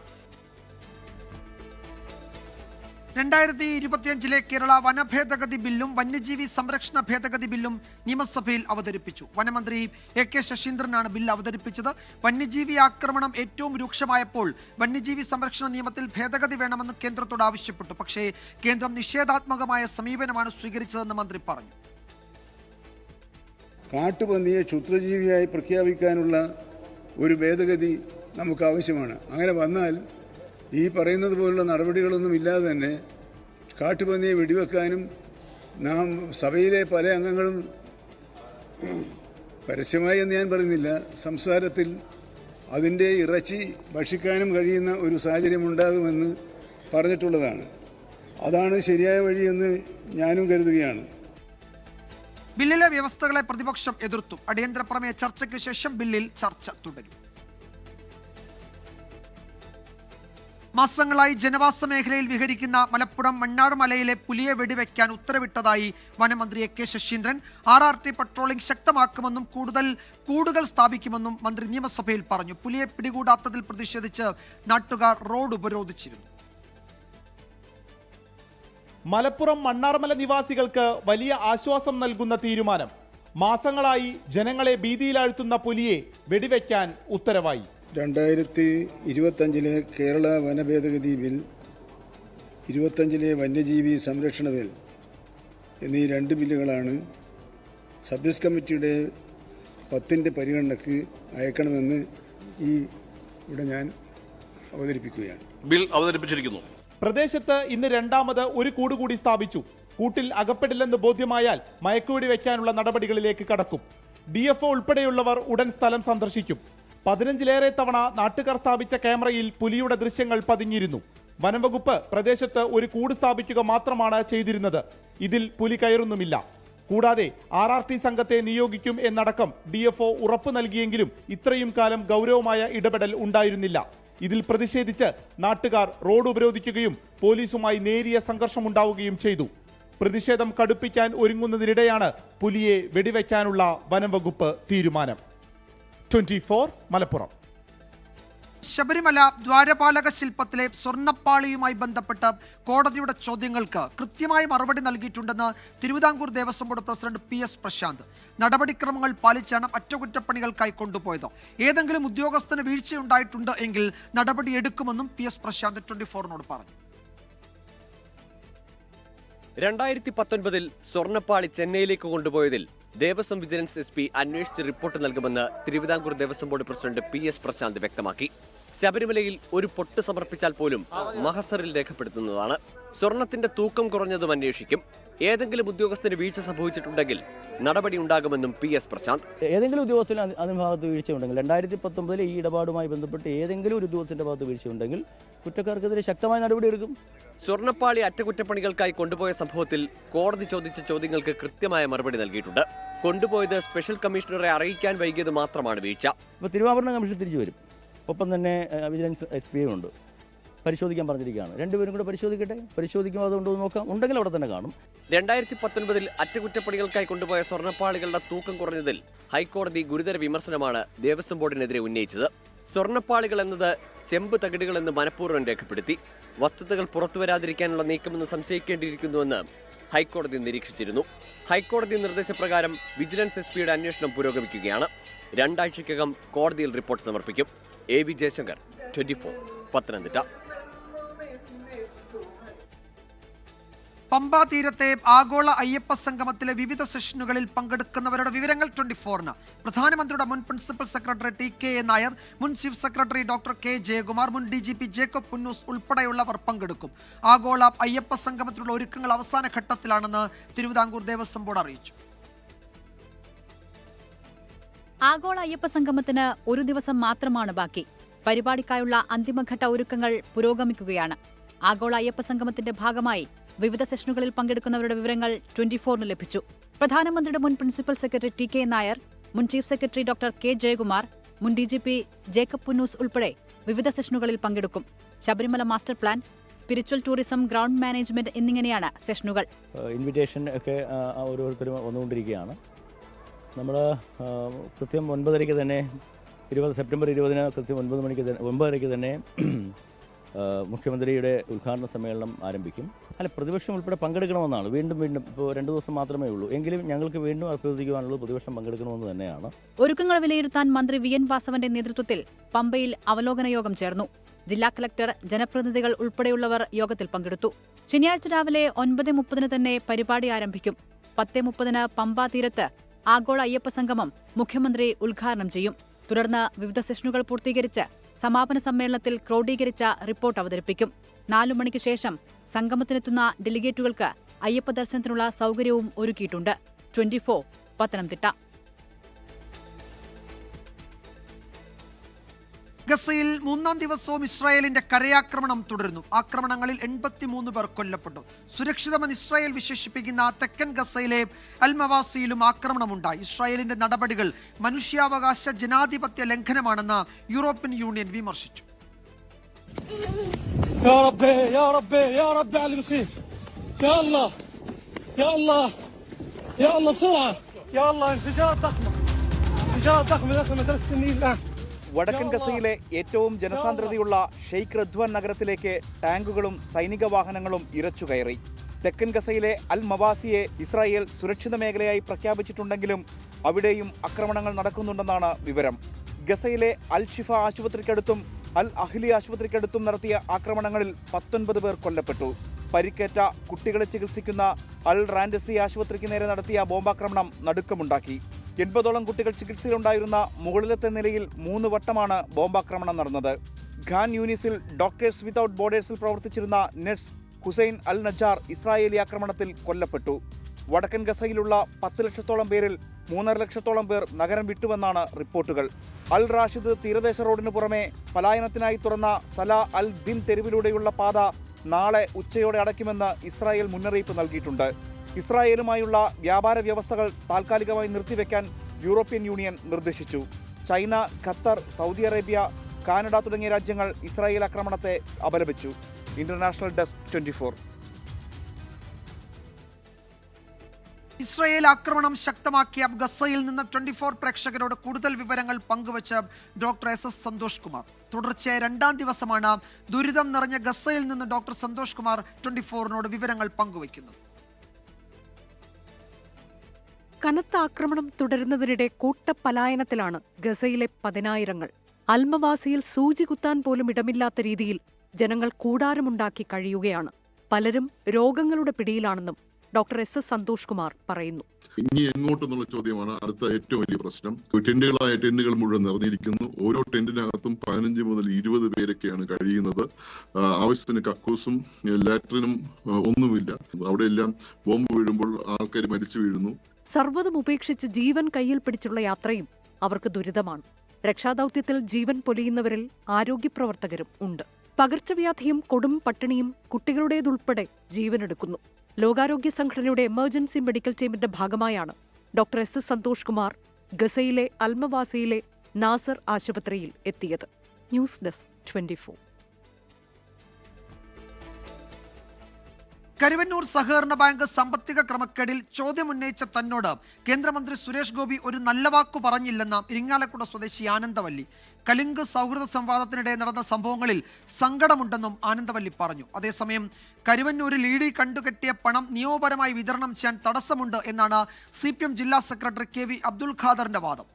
2025 കേരള വനഭേദഗതി ബില്ലും വന്യജീവി സംരക്ഷണ ഭേദഗതി ബില്ലും നിയമസഭയിൽ അവതരിപ്പിച്ചു. വനമന്ത്രി എ കെ ശശീന്ദ്രനാണ് ബിൽ അവതരിപ്പിച്ചത്. വന്യജീവി ആക്രമണം ഏറ്റവും രൂക്ഷമായപ്പോൾ വന്യജീവി സംരക്ഷണ നിയമത്തിൽ ഭേദഗതി വേണമെന്ന് കേന്ദ്രത്തോട് ആവശ്യപ്പെട്ടു. പക്ഷേ കേന്ദ്രം നിഷേധാത്മകമായ സമീപനമാണ് സ്വീകരിച്ചതെന്ന് മന്ത്രി പറഞ്ഞു. കാട്ടുപന്നിയെ ക്ഷുദ്രജീവിയായി പ്രഖ്യാപിക്കാനുള്ള ഒരു ഭേദഗതി നമുക്ക് ആവശ്യമാണ്. അങ്ങനെ വന്നാൽ ഈ പറയുന്നത് പോലുള്ള നടപടികളൊന്നും ഇല്ലാതെ തന്നെ കാട്ടുപന്നിയെ വെടിവെക്കാനും നാം സഭയിലെ പല അംഗങ്ങളും പരസ്യമായി എന്ന് ഞാൻ പറയുന്നില്ല, സംസാരത്തിൽ അതിൻ്റെ ഇറച്ചി ഭക്ഷിക്കാനും കഴിയുന്ന ഒരു സാഹചര്യം ഉണ്ടാകുമെന്ന് പറഞ്ഞിട്ടുള്ളതാണ്. അതാണ് ശരിയായ വഴിയെന്ന് ഞാനും കരുതുകയാണ്. ബില്ലിലെ വ്യവസ്ഥകളെ പ്രതിപക്ഷം എതിർത്തു. അടിയന്തര പ്രമേയ ചർച്ചയ്ക്ക് ശേഷം ബില്ലിൽ ചർച്ച തുടരും. മാസങ്ങളായി ജനവാസ മേഖലയിൽ വിഹരിക്കുന്ന മലപ്പുറം മണ്ണാർ മലയിലെ പുലിയെ വെടിവെക്കാൻ ഉത്തരവിട്ടതായി വനമന്ത്രി A K Saseendran. RRT patrolling ശക്തമാക്കുമെന്നും കൂടുതൽ കൂടുകൾ സ്ഥാപിക്കുമെന്നും മന്ത്രി നിയമസഭയിൽ പറഞ്ഞു. പുലിയെ പിടികൂടാത്തതിൽ പ്രതിഷേധിച്ച് നാട്ടുകാർ റോഡ് ഉപരോധിച്ചിരുന്നു. മലപ്പുറം മണ്ണാർമല നിവാസികൾക്ക് വലിയ ആശ്വാസം നൽകുന്ന തീരുമാനം. മാസങ്ങളായി ജനങ്ങളെ ഭീതിയിലാഴ്ത്തുന്ന പുലിയെ വെടിവെക്കാൻ ഉത്തരവായി. 2025 കേരള വന ഭേദഗതി ബിൽ, 25 വന്യജീവി സംരക്ഷണ ബിൽ എന്നീ 2 ബില്ലുകളാണ് സബ്ജക്ട് കമ്മിറ്റിയുടെ 10ന്റെ പരിഗണനയ്ക്ക് അയക്കണമെന്ന് ഇവിടെ ഞാൻ അവതരിപ്പിക്കുകയാണ്. ബിൽ അവതരിപ്പിച്ചിരിക്കുന്നു. പ്രദേശത്ത് ഇന്ന് രണ്ടാമത് ഒരു കൂടുകൂടി സ്ഥാപിച്ചു. കൂട്ടിൽ അകപ്പെടില്ലെന്ന് ബോധ്യമായാൽ മയക്കുവെടി വയ്ക്കാനുള്ള നടപടികളിലേക്ക് കടക്കും. DFO ഉൾപ്പെടെയുള്ളവർ ഉടൻ സ്ഥലം സന്ദർശിക്കും. 15ലേറെ തവണ നാട്ടുകാർ സ്ഥാപിച്ച ക്യാമറയിൽ പുലിയുടെ ദൃശ്യങ്ങൾ പതിഞ്ഞിരുന്നു. വനംവകുപ്പ് പ്രദേശത്ത് ഒരു കൂട് സ്ഥാപിക്കുക മാത്രമാണ് ചെയ്തിരുന്നത്. ഇതിൽ പുലി കയറുന്നുമില്ല. കൂടാതെ RRT സംഘത്തെ നിയോഗിക്കും എന്നടക്കം DFO ഉറപ്പ് നൽകിയെങ്കിലും ഇത്രയും കാലം ഗൗരവമായ ഇടപെടൽ ഉണ്ടായിരുന്നില്ല. ഇതിൽ പ്രതിഷേധിച്ച് നാട്ടുകാർ റോഡ് ഉപരോധിക്കുകയും പോലീസുമായി നേരിയ സംഘർഷമുണ്ടാവുകയും ചെയ്തു. പ്രതിഷേധം കടുപ്പിക്കാൻ ഒരുങ്ങുന്നതിനിടെയാണ് പുലിയെ വെടിവെക്കാനുള്ള വനംവകുപ്പ് തീരുമാനം. 24 മലപ്പുറം. ശബരിമല ദ്വാരപാലക ശില്പത്തിലെ സ്വർണ്ണപ്പാളിയുമായി ബന്ധപ്പെട്ട് കോടതിയുടെ ചോദ്യങ്ങൾക്ക് കൃത്യമായ മറുപടി നൽകിയിട്ടുണ്ടെന്ന് Thiruvithamkoor Devaswom board president PS Prashanth. നടപടിക്രമങ്ങൾ പാലിച്ചാണ് അറ്റകുറ്റപ്പണികൾക്കായി കൊണ്ടുപോയത്. ഏതെങ്കിലും ഉദ്യോഗസ്ഥന് വീഴ്ചയുണ്ടായിട്ടുണ്ട് എങ്കിൽ നടപടിയെടുക്കുമെന്നും PS പ്രശാന്ത് 24നോട് പറഞ്ഞു. 2019 സ്വർണ്ണപ്പാളി ചെന്നൈയിലേക്ക് കൊണ്ടുപോയതിൽ ദേവസ്വം വിജിലൻസ് SP അന്വേഷിച്ച് റിപ്പോർട്ട് നൽകുമെന്ന് Thiruvithamkoor Devaswom board president PS Prashanth വ്യക്തമാക്കി. ശബരിമലയിൽ ഒരു പൊട്ട് സമർപ്പിച്ചാൽ പോലും മഹസറിൽ രേഖപ്പെടുത്തുന്നതാണ്. സ്വർണത്തിന്റെ തൂക്കം കുറഞ്ഞതും അന്വേഷിക്കും. ഏതെങ്കിലും ഉദ്യോഗസ്ഥന് വീഴ്ച സംഭവിച്ചിട്ടുണ്ടെങ്കിൽ നടപടി ഉണ്ടാകുമെന്നും PS പ്രശാന്ത്. ഏതെങ്കിലും ഉദ്യോഗസ്ഥന് അതിന് ഭാഗത്ത് വീഴ്ചയുണ്ടെങ്കിൽ 2019 ഈ ഇടപാടുമായി ബന്ധപ്പെട്ട് ഏതെങ്കിലും ഒരു ഉദ്യോഗസ്ഥന്റെ ഭാഗത്ത് വീഴ്ചയുണ്ടെങ്കിൽ കുറ്റക്കാർക്കെതിരെ ശക്തമായ നടപടിയെടുക്കും. സ്വർണ്ണപ്പാളി അറ്റകുറ്റപ്പണികൾക്കായി കൊണ്ടുപോയ സംഭവത്തിൽ കോടതി ചോദിച്ച ചോദ്യങ്ങൾക്ക് കൃത്യമായ മറുപടി നൽകിയിട്ടുണ്ട്. കൊണ്ടുപോയത് സ്പെഷ്യൽ കമ്മീഷണറെ അറിയിക്കാൻ വൈകിയത് മാത്രമാണ് വീഴ്ച. ഇപ്പോൾ തിരുവാഭരണ കമ്മീഷൻ തിരിച്ചു വരും. ഒപ്പം തന്നെ വിജിലൻസ് SP ഉണ്ട്, പരിശോധിക്കാൻ പറഞ്ഞിരിക്കുകയാണ്. രണ്ടുപേരും കൂടെ പരിശോധിക്കട്ടെ. പരിശോധിക്കുമ്പോൾ അതുകൊണ്ടോ നോക്കാം. ഉണ്ടെങ്കിൽ അവിടെ തന്നെ കാണും. 2019 അറ്റകുറ്റപ്പണികൾക്കായി കൊണ്ടുപോയ സ്വർണ്ണപ്പാളികളുടെ തൂക്കം കുറഞ്ഞതിൽ ഹൈക്കോടതി ഗുരുതര വിമർശനമാണ് ദേവസ്വം ബോർഡിനെതിരെ ഉന്നയിച്ചത്. സ്വർണ്ണപ്പാളികൾ എന്നത് ചെമ്പ് തകിടുകളെന്ന് മനഃപൂർവ്വം രേഖപ്പെടുത്തി. വസ്തുതകൾ പുറത്തുവരാതിരിക്കാനുള്ള നീക്കമെന്ന് സംശയിക്കേണ്ടിയിരിക്കുന്നുവെന്ന് ഹൈക്കോടതി നിരീക്ഷിച്ചിരുന്നു. ഹൈക്കോടതി നിർദ്ദേശപ്രകാരം വിജിലൻസ് SP-യുടെ അന്വേഷണം പുരോഗമിക്കുകയാണ്. 2 ആഴ്ചയ്ക്കകം കോടതിയിൽ റിപ്പോർട്ട് സമർപ്പിക്കും. AV ജയശങ്കർ, 24 പത്തനംതിട്ട. പമ്പാ തീരത്തെ ആഗോള അയ്യപ്പ സംഗമത്തിലെ വിവിധ സെഷനുകളിൽ പങ്കെടുക്കുന്നവരുടെ വിവരങ്ങൾ 24ന്. പ്രധാനമന്ത്രിയുടെ മുൻ പ്രിൻസിപ്പൽ സെക്രട്ടറി TK നായർ, മുൻ chief secretary doctor K Jayakumar, മുൻ DGP ജേക്കബ് പുന്നൂസ് ഉൾപ്പെടെയുള്ളവർ പങ്കെടുക്കും. ആഗോള അയ്യപ്പ സംഗമത്തിലുള്ള ഒരുക്കങ്ങൾ അവസാന ഘട്ടത്തിലാണെന്ന് തിരുവിതാംകൂർ ദേവസ്വം ബോർഡ് അറിയിച്ചു. ആഗോള അയ്യപ്പ സംഗമത്തിന് ഒരു ദിവസം മാത്രമാണ് ബാക്കി. പരിപാടിക്കായുള്ള അന്തിമഘട്ട ഒരുക്കങ്ങൾ പുരോഗമിക്കുകയാണ്. ആഗോള അയ്യപ്പ സംഗമത്തിന്റെ ഭാഗമായി വിവിധ സെഷനുകളിൽ പങ്കെടുക്കുന്നവരുടെ വിവരങ്ങൾ 24ന് ലഭിച്ചു. പ്രധാനമന്ത്രിയുടെ മുൻ പ്രിൻസിപ്പൽ സെക്രട്ടറി TK നായർ, മുൻ chief secretary doctor K Jayakumar, മുൻ DGP ജേക്കബ് പുന്നൂസ് ഉൾപ്പെടെ വിവിധ സെഷനുകളിൽ പങ്കെടുക്കും. Sabarimala master plan, spiritual tourism, ground management എന്നിങ്ങനെയാണ് സെഷനുകൾ. ഇൻവിറ്റേഷൻ ഒക്കെ ഓരോരുത്തരും വന്നുകൊണ്ടിരിക്കുകയാണ്. നമ്മൾ കൃത്യം 9:30 തന്നെ സെപ്റ്റംബർ 20 കൃത്യം 9:30 തന്നെ മുഖ്യമന്ത്രിയുടെ ഉദ്ഘാടന സമ്മേളനം ആരംഭിക്കും. പ്രതിപക്ഷം ഉൾപ്പെടെ പങ്കെടുക്കണമെന്നാണ്. വീണ്ടും ഇപ്പോൾ 2 ദിവസം മാത്രമേ ഉള്ളൂ. എങ്കിലും ഞങ്ങൾക്ക് വീണ്ടും അഭ്യർത്ഥിക്കുവാനുള്ളത് പ്രതിപക്ഷം പങ്കെടുക്കണമെന്ന് തന്നെയാണ്. ഒരുക്കങ്ങൾ വിലയിരുത്താൻ മന്ത്രി VN വാസവന്റെ നേതൃത്വത്തിൽ പമ്പയിൽ അവലോകന യോഗം ചേർന്നു. ജില്ലാ കളക്ടർ, ജനപ്രതിനിധികൾ ഉൾപ്പെടെയുള്ളവർ യോഗത്തിൽ പങ്കെടുത്തു. ശനിയാഴ്ച രാവിലെ 9:30 തന്നെ പരിപാടി ആരംഭിക്കും. 10:30 പമ്പാ തീരത്ത് ആഗോള അയ്യപ്പ സംഗമം മുഖ്യമന്ത്രി ഉദ്ഘാടനം ചെയ്യും. തുടർന്ന് വിവിധ സെഷനുകൾ പൂർത്തീകരിച്ച് സമാപന സമ്മേളനത്തിൽ ക്രോഡീകരിച്ച റിപ്പോർട്ട് അവതരിപ്പിക്കും. 4 മണിക്ക് ശേഷം സംഗമത്തിനെത്തുന്ന ഡെലിഗേറ്റുകൾക്ക് അയ്യപ്പ ദർശനത്തിനുള്ള സൗകര്യവും ഒരുക്കിയിട്ടുണ്ട്. 24 പത്തനംതിട്ട. ഗസയിൽ 3-ാം ദിവസവും ഇസ്രായേലിന്റെ കരയാക്രമണം തുടരുന്നു. ആക്രമണങ്ങളിൽ 83 പേർ കൊല്ലപ്പെട്ടു. സുരക്ഷിതമെന്ന് ഇസ്രായേൽ വിശേഷിപ്പിക്കുന്ന തെക്കൻ ഗസയിലെ അൽമവാസിയിലും ആക്രമണമുണ്ടായി. ഇസ്രായേലിന്റെ നടപടികൾ മനുഷ്യാവകാശ ജനാധിപത്യ ലംഘനമാണെന്ന് യൂറോപ്യൻ യൂണിയൻ വിമർശിച്ചു. വടക്കൻ ഗസയിലെ ഏറ്റവും ജനസാന്ദ്രതയുള്ള ഷെയ്ഖ് റദ്വാൻ നഗരത്തിലേക്ക് ടാങ്കുകളും സൈനിക വാഹനങ്ങളും ഇരച്ചുകയറി. തെക്കൻ ഗസയിലെ അൽ മവാസിയെ ഇസ്രായേൽ സുരക്ഷിത മേഖലയായി പ്രഖ്യാപിച്ചിട്ടുണ്ടെങ്കിലും അവിടെയും ആക്രമണങ്ങൾ നടക്കുന്നുണ്ടെന്നാണ് വിവരം. ഗസയിലെ അൽ ഷിഫ ആശുപത്രിക്കടുത്തും അൽ അഹ്ലി ആശുപത്രിക്കടുത്തും നടത്തിയ ആക്രമണങ്ങളിൽ 19 പേർ കൊല്ലപ്പെട്ടു. പരിക്കേറ്റ കുട്ടികളെ ചികിത്സിക്കുന്ന അൽ റാൻഡസി ആശുപത്രിക്ക് നേരെ നടത്തിയ ബോംബാക്രമണം നടുക്കമുണ്ടാക്കി. 80ഓളം കുട്ടികൾ ചികിത്സയിലുണ്ടായിരുന്ന മുകളിലത്തെ നിലയിൽ 3 വട്ടമാണ് ബോംബാക്രമണം നടന്നത്. ഖാൻ യൂനിസിൽ ഡോക്ടേഴ്സ് വിതൗട്ട് ബോർഡേഴ്സിൽ പ്രവർത്തിച്ചിരുന്ന നഴ്സ് ഹുസൈൻ അൽ നജാർ ഇസ്രായേലി ആക്രമണത്തിൽ കൊല്ലപ്പെട്ടു. വടക്കൻ ഗസയിലുള്ള 10 ലക്ഷത്തോളം പേരിൽ 3.5 ലക്ഷത്തോളം പേർ നഗരം വിട്ടുവെന്നാണ് റിപ്പോർട്ടുകൾ. അൽ റാഷിദ് തീരദേശ റോഡിന് പുറമെ പലായനത്തിനായി തുറന്ന സലാ അൽ ദിൻ തെരുവിലൂടെയുള്ള പാത നാളെ ഉച്ചയോടെ അടയ്ക്കുമെന്ന് ഇസ്രായേൽ മുന്നറിയിപ്പ് നൽകിയിട്ടുണ്ട്. ഇസ്രായേലുമായുള്ള വ്യാപാര വ്യവസ്ഥകൾ താൽക്കാലികമായി നിർത്തിവെക്കാൻ യൂറോപ്യൻ യൂണിയൻ നിർദ്ദേശിച്ചു. China, Qatar, Saudi Arabia, Canada തുടങ്ങിയ രാജ്യങ്ങൾ ഇസ്രായേൽ ആക്രമണത്തെ അപലപിച്ചു. International desk 24. ഇസ്രായേൽ ആക്രമണം ശക്തമാക്കിയ ഗസയിൽ നിന്ന് 24 പ്രേക്ഷകരോട് കൂടുതൽ വിവരങ്ങൾ പങ്കുവച്ച ഡോക്ടർ SS സന്തോഷ് കുമാർ. തുടർച്ചയായ 2ാം ദിവസമാണ് ദുരിതം നിറഞ്ഞ ഗസയിൽ നിന്ന് ഡോക്ടർ സന്തോഷ് കുമാർ 24നോട് വിവരങ്ങൾ പങ്കുവയ്ക്കുന്നത്. കനത്ത ആക്രമണം തുടരുന്നതിനിടെ കൂട്ടപ്പലായനത്തിലാണ് ഗസയിലെ 10,000-ങ്ങൾ. അൽമവാസിയിൽ സൂചി കുത്താൻ പോലും ഇടമില്ലാത്ത രീതിയിൽ ജനങ്ങൾ കൂടാരമുണ്ടാക്കി കഴിയുകയാണ്. പലരും രോഗങ്ങളുടെ പിടിയിലാണെന്നും ഡോക്ടർ SS സന്തോഷ് കുമാർ പറയുന്നു. ഇനി എങ്ങോട്ടെന്നുള്ള ചോദ്യമാണ് അടുത്ത ഏറ്റവും വലിയ പ്രശ്നം. ടെന്റുകൾ മുഴുവൻ നിറഞ്ഞിരിക്കുന്നു. ഓരോ ടെന്റിനകത്തും 15 മുതൽ 20 പേരൊക്കെയാണ് കഴിയുന്നത്. ആവശ്യത്തിന് കക്കൂസും ലാട്രിനും ഒന്നുമില്ല. അവിടെയെല്ലാം ബോംബ് വീഴുമ്പോൾ ആൾക്കാർ മരിച്ചു വീഴുന്നു. സർവ്വതും ഉപേക്ഷിച്ച് ജീവൻ കയ്യിൽ പിടിച്ചുള്ള യാത്രയും അവർക്ക് ദുരിതമാണ്. രക്ഷാദൌത്യത്തിൽ ജീവൻ പൊലിയുന്നവരിൽ ആരോഗ്യപ്രവർത്തകരും ഉണ്ട്. പകർച്ചവ്യാധിയും കൊടും പട്ടിണിയും കുട്ടികളുടേതുൾപ്പെടെ ജീവനെടുക്കുന്നു. ലോകാരോഗ്യ സംഘടനയുടെ എമർജൻസി മെഡിക്കൽ ടീമിന്റെ ഭാഗമായാണ് ഡോക്ടർ SS സന്തോഷ് കുമാർ ഗസയിലെ അൽമവാസിയിലെ നാസർ ആശുപത്രിയിൽ എത്തിയത്. News desk 24. കരുവന്നൂർ സഹകരണ ബാങ്ക് സാമ്പത്തിക ക്രമക്കേടിൽ ചോദ്യമുന്നയിച്ച തന്നോട് കേന്ദ്രമന്ത്രി സുരേഷ് ഗോപി ഒരു നല്ല വാക്കു പറഞ്ഞില്ലെന്ന് ഇരിങ്ങാലക്കുട സ്വദേശി ആനന്ദവല്ലി. കലിംഗ് സൗഹൃദ സംവാദത്തിനിടെ നടന്ന സംഭവങ്ങളിൽ സങ്കടമുണ്ടെന്നും ആനന്ദവല്ലി പറഞ്ഞു. അതേസമയം കരുവന്നൂരിൽ ED കണ്ടുകെട്ടിയ പണം നിയമപരമായി വിതരണം ചെയ്യാൻ തടസ്സമുണ്ട് എന്നാണ് CPM ജില്ലാ സെക്രട്ടറി KV അബ്ദുൽ ഖാദറിന്റെ വാദം.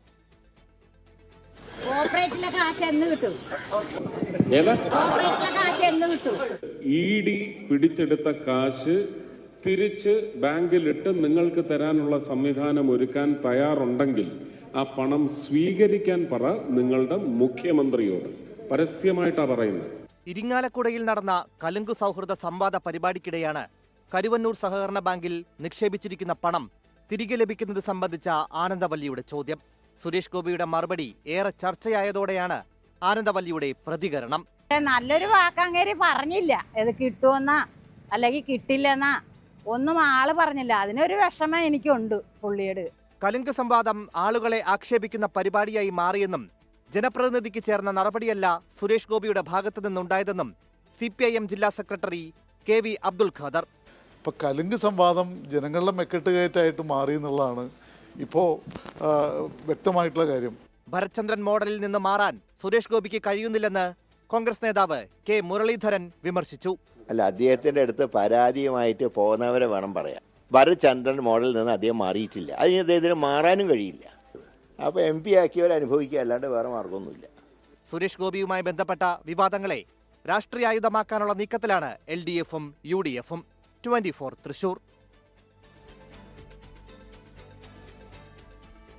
ED പിടിച്ചെടുത്ത കാശ് തിരിച്ച് ബാങ്കിലിട്ട് നിങ്ങൾക്ക് തരാനുള്ള സംവിധാനം ഒരുക്കാൻ തയ്യാറുണ്ടെങ്കിൽ ആ പണം സ്വീകരിക്കാൻ പറ നിങ്ങളുടെ മുഖ്യമന്ത്രിയോട്. പരസ്യമായിട്ടാണ് പറയുന്നത്. ഇരിങ്ങാലക്കുടയിൽ നടന്ന കലുങ്ക് സൗഹൃദ സംവാദ പരിപാടിക്കിടെയാണ് കരുവന്നൂർ സഹകരണ ബാങ്കിൽ നിക്ഷേപിച്ചിരിക്കുന്ന പണം തിരികെ ലഭിക്കുന്നത് സംബന്ധിച്ച ആനന്ദവല്ലിയുടെ ചോദ്യം. സുരേഷ് ഗോപിയുടെ മറുപടി ഏറെ ചർച്ചയായതോടെയാണ് ആനന്ദവല്ലിയുടെ പ്രതികരണം. നല്ലൊരു വാക്കങ്ങേരി പറഞ്ഞില്ല. ഇത് കിട്ടുമെന്നാ അല്ലെങ്കിൽ കിട്ടില്ലെന്നാ ഒന്നും ആള് പറഞ്ഞില്ല. അതിനൊരു വിഷമം എനിക്കുണ്ട് പുള്ളിയോട്. കലുങ്ക് സംവാദം ആളുകളെ ആക്ഷേപിക്കുന്ന പരിപാടിയായി മാറിയെന്നും ജനപ്രതിനിധിക്ക് ചേർന്ന നടപടിയല്ല സുരേഷ് ഗോപിയുടെ ഭാഗത്തു നിന്നുണ്ടായതെന്നും CPIM ജില്ലാ സെക്രട്ടറി KV അബ്ദുൽ ഖാദർ. ഇപ്പൊ കലുങ്ക് സംവാദം ജനങ്ങളുടെ മെക്കെട്ടുകയറ്റായിട്ട് മാറി എന്നുള്ളതാണ് ഇപ്പോൾ വ്യക്തമായിട്ടുള്ള കാര്യം. ഭരത്ചന്ദ്രൻ മോഡലിൽ നിന്ന് മാറാൻ സുരേഷ് ഗോപിക്ക് കഴിയുന്നില്ലെന്ന് കോൺഗ്രസ് നേതാവ് K മുരളീധരൻ വിമർശിച്ചു. അല്ല, അദ്ദേഹത്തിൻ്റെ അടുത്ത് പരാതിയുമായിട്ട് പോകുന്നവരെ വേണം പറയാം. ഭരത്ചന്ദ്രൻ മോഡലിൽ നിന്ന് അദ്ദേഹം മാറിയിട്ടില്ല. അതിന് അദ്ദേഹത്തിന് മാറാനും കഴിയില്ല. അപ്പോൾ MP ആക്കിയവർ അനുഭവിക്കുക, അല്ലാണ്ട് വേറെ മാർഗമൊന്നുമില്ല. സുരേഷ് ഗോപിയുമായി ബന്ധപ്പെട്ട വിവാദങ്ങളെ രാഷ്ട്രീയായുധമാക്കാനുള്ള നീക്കത്തിലാണ് LDF-ഉം UDF-ഉം. 24 തൃശൂർ.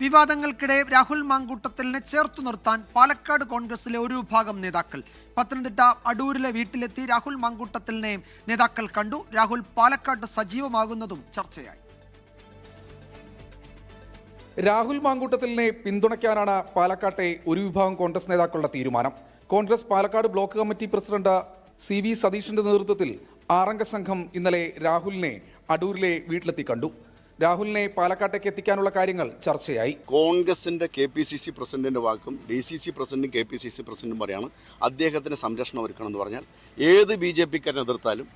വിവാദങ്ങൾക്കിടെ രാഹുൽ മാങ്കൂട്ടത്തിലിനെ ചേർത്തു നിർത്താൻ പാലക്കാട് കോൺഗ്രസിലെ ഒരു വിഭാഗം നേതാക്കൾ പത്തനംതിട്ട അടൂരിലെ വീട്ടിലെത്തി രാഹുൽ മാങ്കൂട്ടത്തിലിനെ നേതാക്കൾ കണ്ടു. രാഹുൽ പാലക്കാട് സജീവമാകുന്നതും ചർച്ചയായി. രാഹുൽ മാങ്കൂട്ടത്തിലിനെ പിന്തുണയ്ക്കാനാണ് പാലക്കാട്ടെ ഒരു വിഭാഗം കോൺഗ്രസ് നേതാക്കളുടെ തീരുമാനം. Congress Palakkad block committee president CV സതീഷിന്റെ നേതൃത്വത്തിൽ 6-അംഗ സംഘം ഇന്നലെ രാഹുലിനെ അടൂരിലെ വീട്ടിലെത്തി കണ്ടു. രാഹുലിനെ പാലക്കാട്ടേക്ക് എത്തിക്കാനുള്ള കാര്യങ്ങൾ ചർച്ചയായി. കോൺഗ്രസിന്റെ KPCC പ്രസിഡന്റിന്റെ വാക്കും DCC പ്രസിഡന്റും KPCC പ്രസിഡന്റും പറയാണ് അദ്ദേഹത്തിന് സംരക്ഷണം ഒരുക്കണമെന്ന് പറഞ്ഞാൽ ഏത് BJP-ക്കാരനെ എതിർത്താലും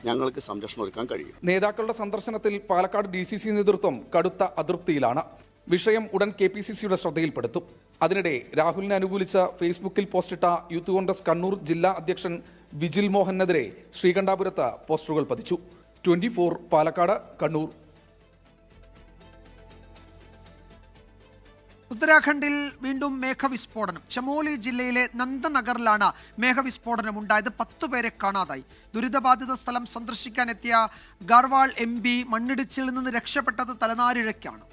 ഞങ്ങൾക്ക് സംരക്ഷണം ഒരുക്കാൻ കഴിയും. നേതാക്കളുടെ സന്ദർശനത്തിൽ പാലക്കാട് DCC നേതൃത്വം കടുത്ത അതൃപ്തിയിലാണ്. വിഷയം ഉടൻ KPCCയുടെ ശ്രദ്ധയിൽപ്പെടുത്തും. അതിനിടെ രാഹുലിനെ അനുകൂലിച്ച ഫേസ്ബുക്കിൽ പോസ്റ്റിട്ട യൂത്ത് കോൺഗ്രസ് കണ്ണൂർ ജില്ലാ അധ്യക്ഷൻ വിജിൽ മോഹനെതിരെ ശ്രീകണ്ഠാപുരത്ത് പോസ്റ്ററുകൾ പതിച്ചു. 24 പാലക്കാട്, കണ്ണൂർ. ഉത്തരാഖണ്ഡിൽ വീണ്ടും മേഘവിസ്ഫോടനം. ചമോലി ജില്ലയിലെ നന്ദനഗറിലാണ് മേഘവിസ്ഫോടനം ഉണ്ടായത്. 10 പേരെ കാണാതായി. ദുരിതബാധിത സ്ഥലം സന്ദർശിക്കാനെത്തിയ ഗാർവാൾ MP മണ്ണിടിച്ചിൽ നിന്ന് രക്ഷപ്പെട്ടത് തലനാരിഴയ്ക്കാണ്.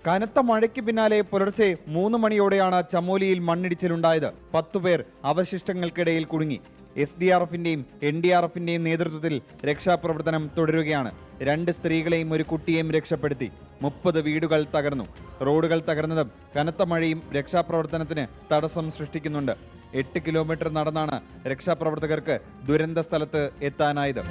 കനത്ത മഴയ്ക്ക് പിന്നാലെ പുലർച്ചെ 3 മണിയോടെയാണ് ചമോലിയിൽ മണ്ണിടിച്ചിലുണ്ടായത്. 10 പേർ അവശിഷ്ടങ്ങൾക്കിടയിൽ കുടുങ്ങി. SDRFന്റെയും NDRFന്റെയും നേതൃത്വത്തിൽ രക്ഷാപ്രവർത്തനം തുടരുകയാണ്. 2 സ്ത്രീകളെയും ഒരു കുട്ടിയെയും രക്ഷപ്പെടുത്തി. 30 വീടുകൾ തകർന്നു. റോഡുകൾ തകർന്നതും കനത്ത മഴയും രക്ഷാപ്രവർത്തനത്തിന് തടസ്സം സൃഷ്ടിക്കുന്നുണ്ട്. 8 കിലോമീറ്റർ നടന്നാണ് രക്ഷാപ്രവർത്തകർക്ക് ദുരന്ത സ്ഥലത്ത് എത്താനായത്.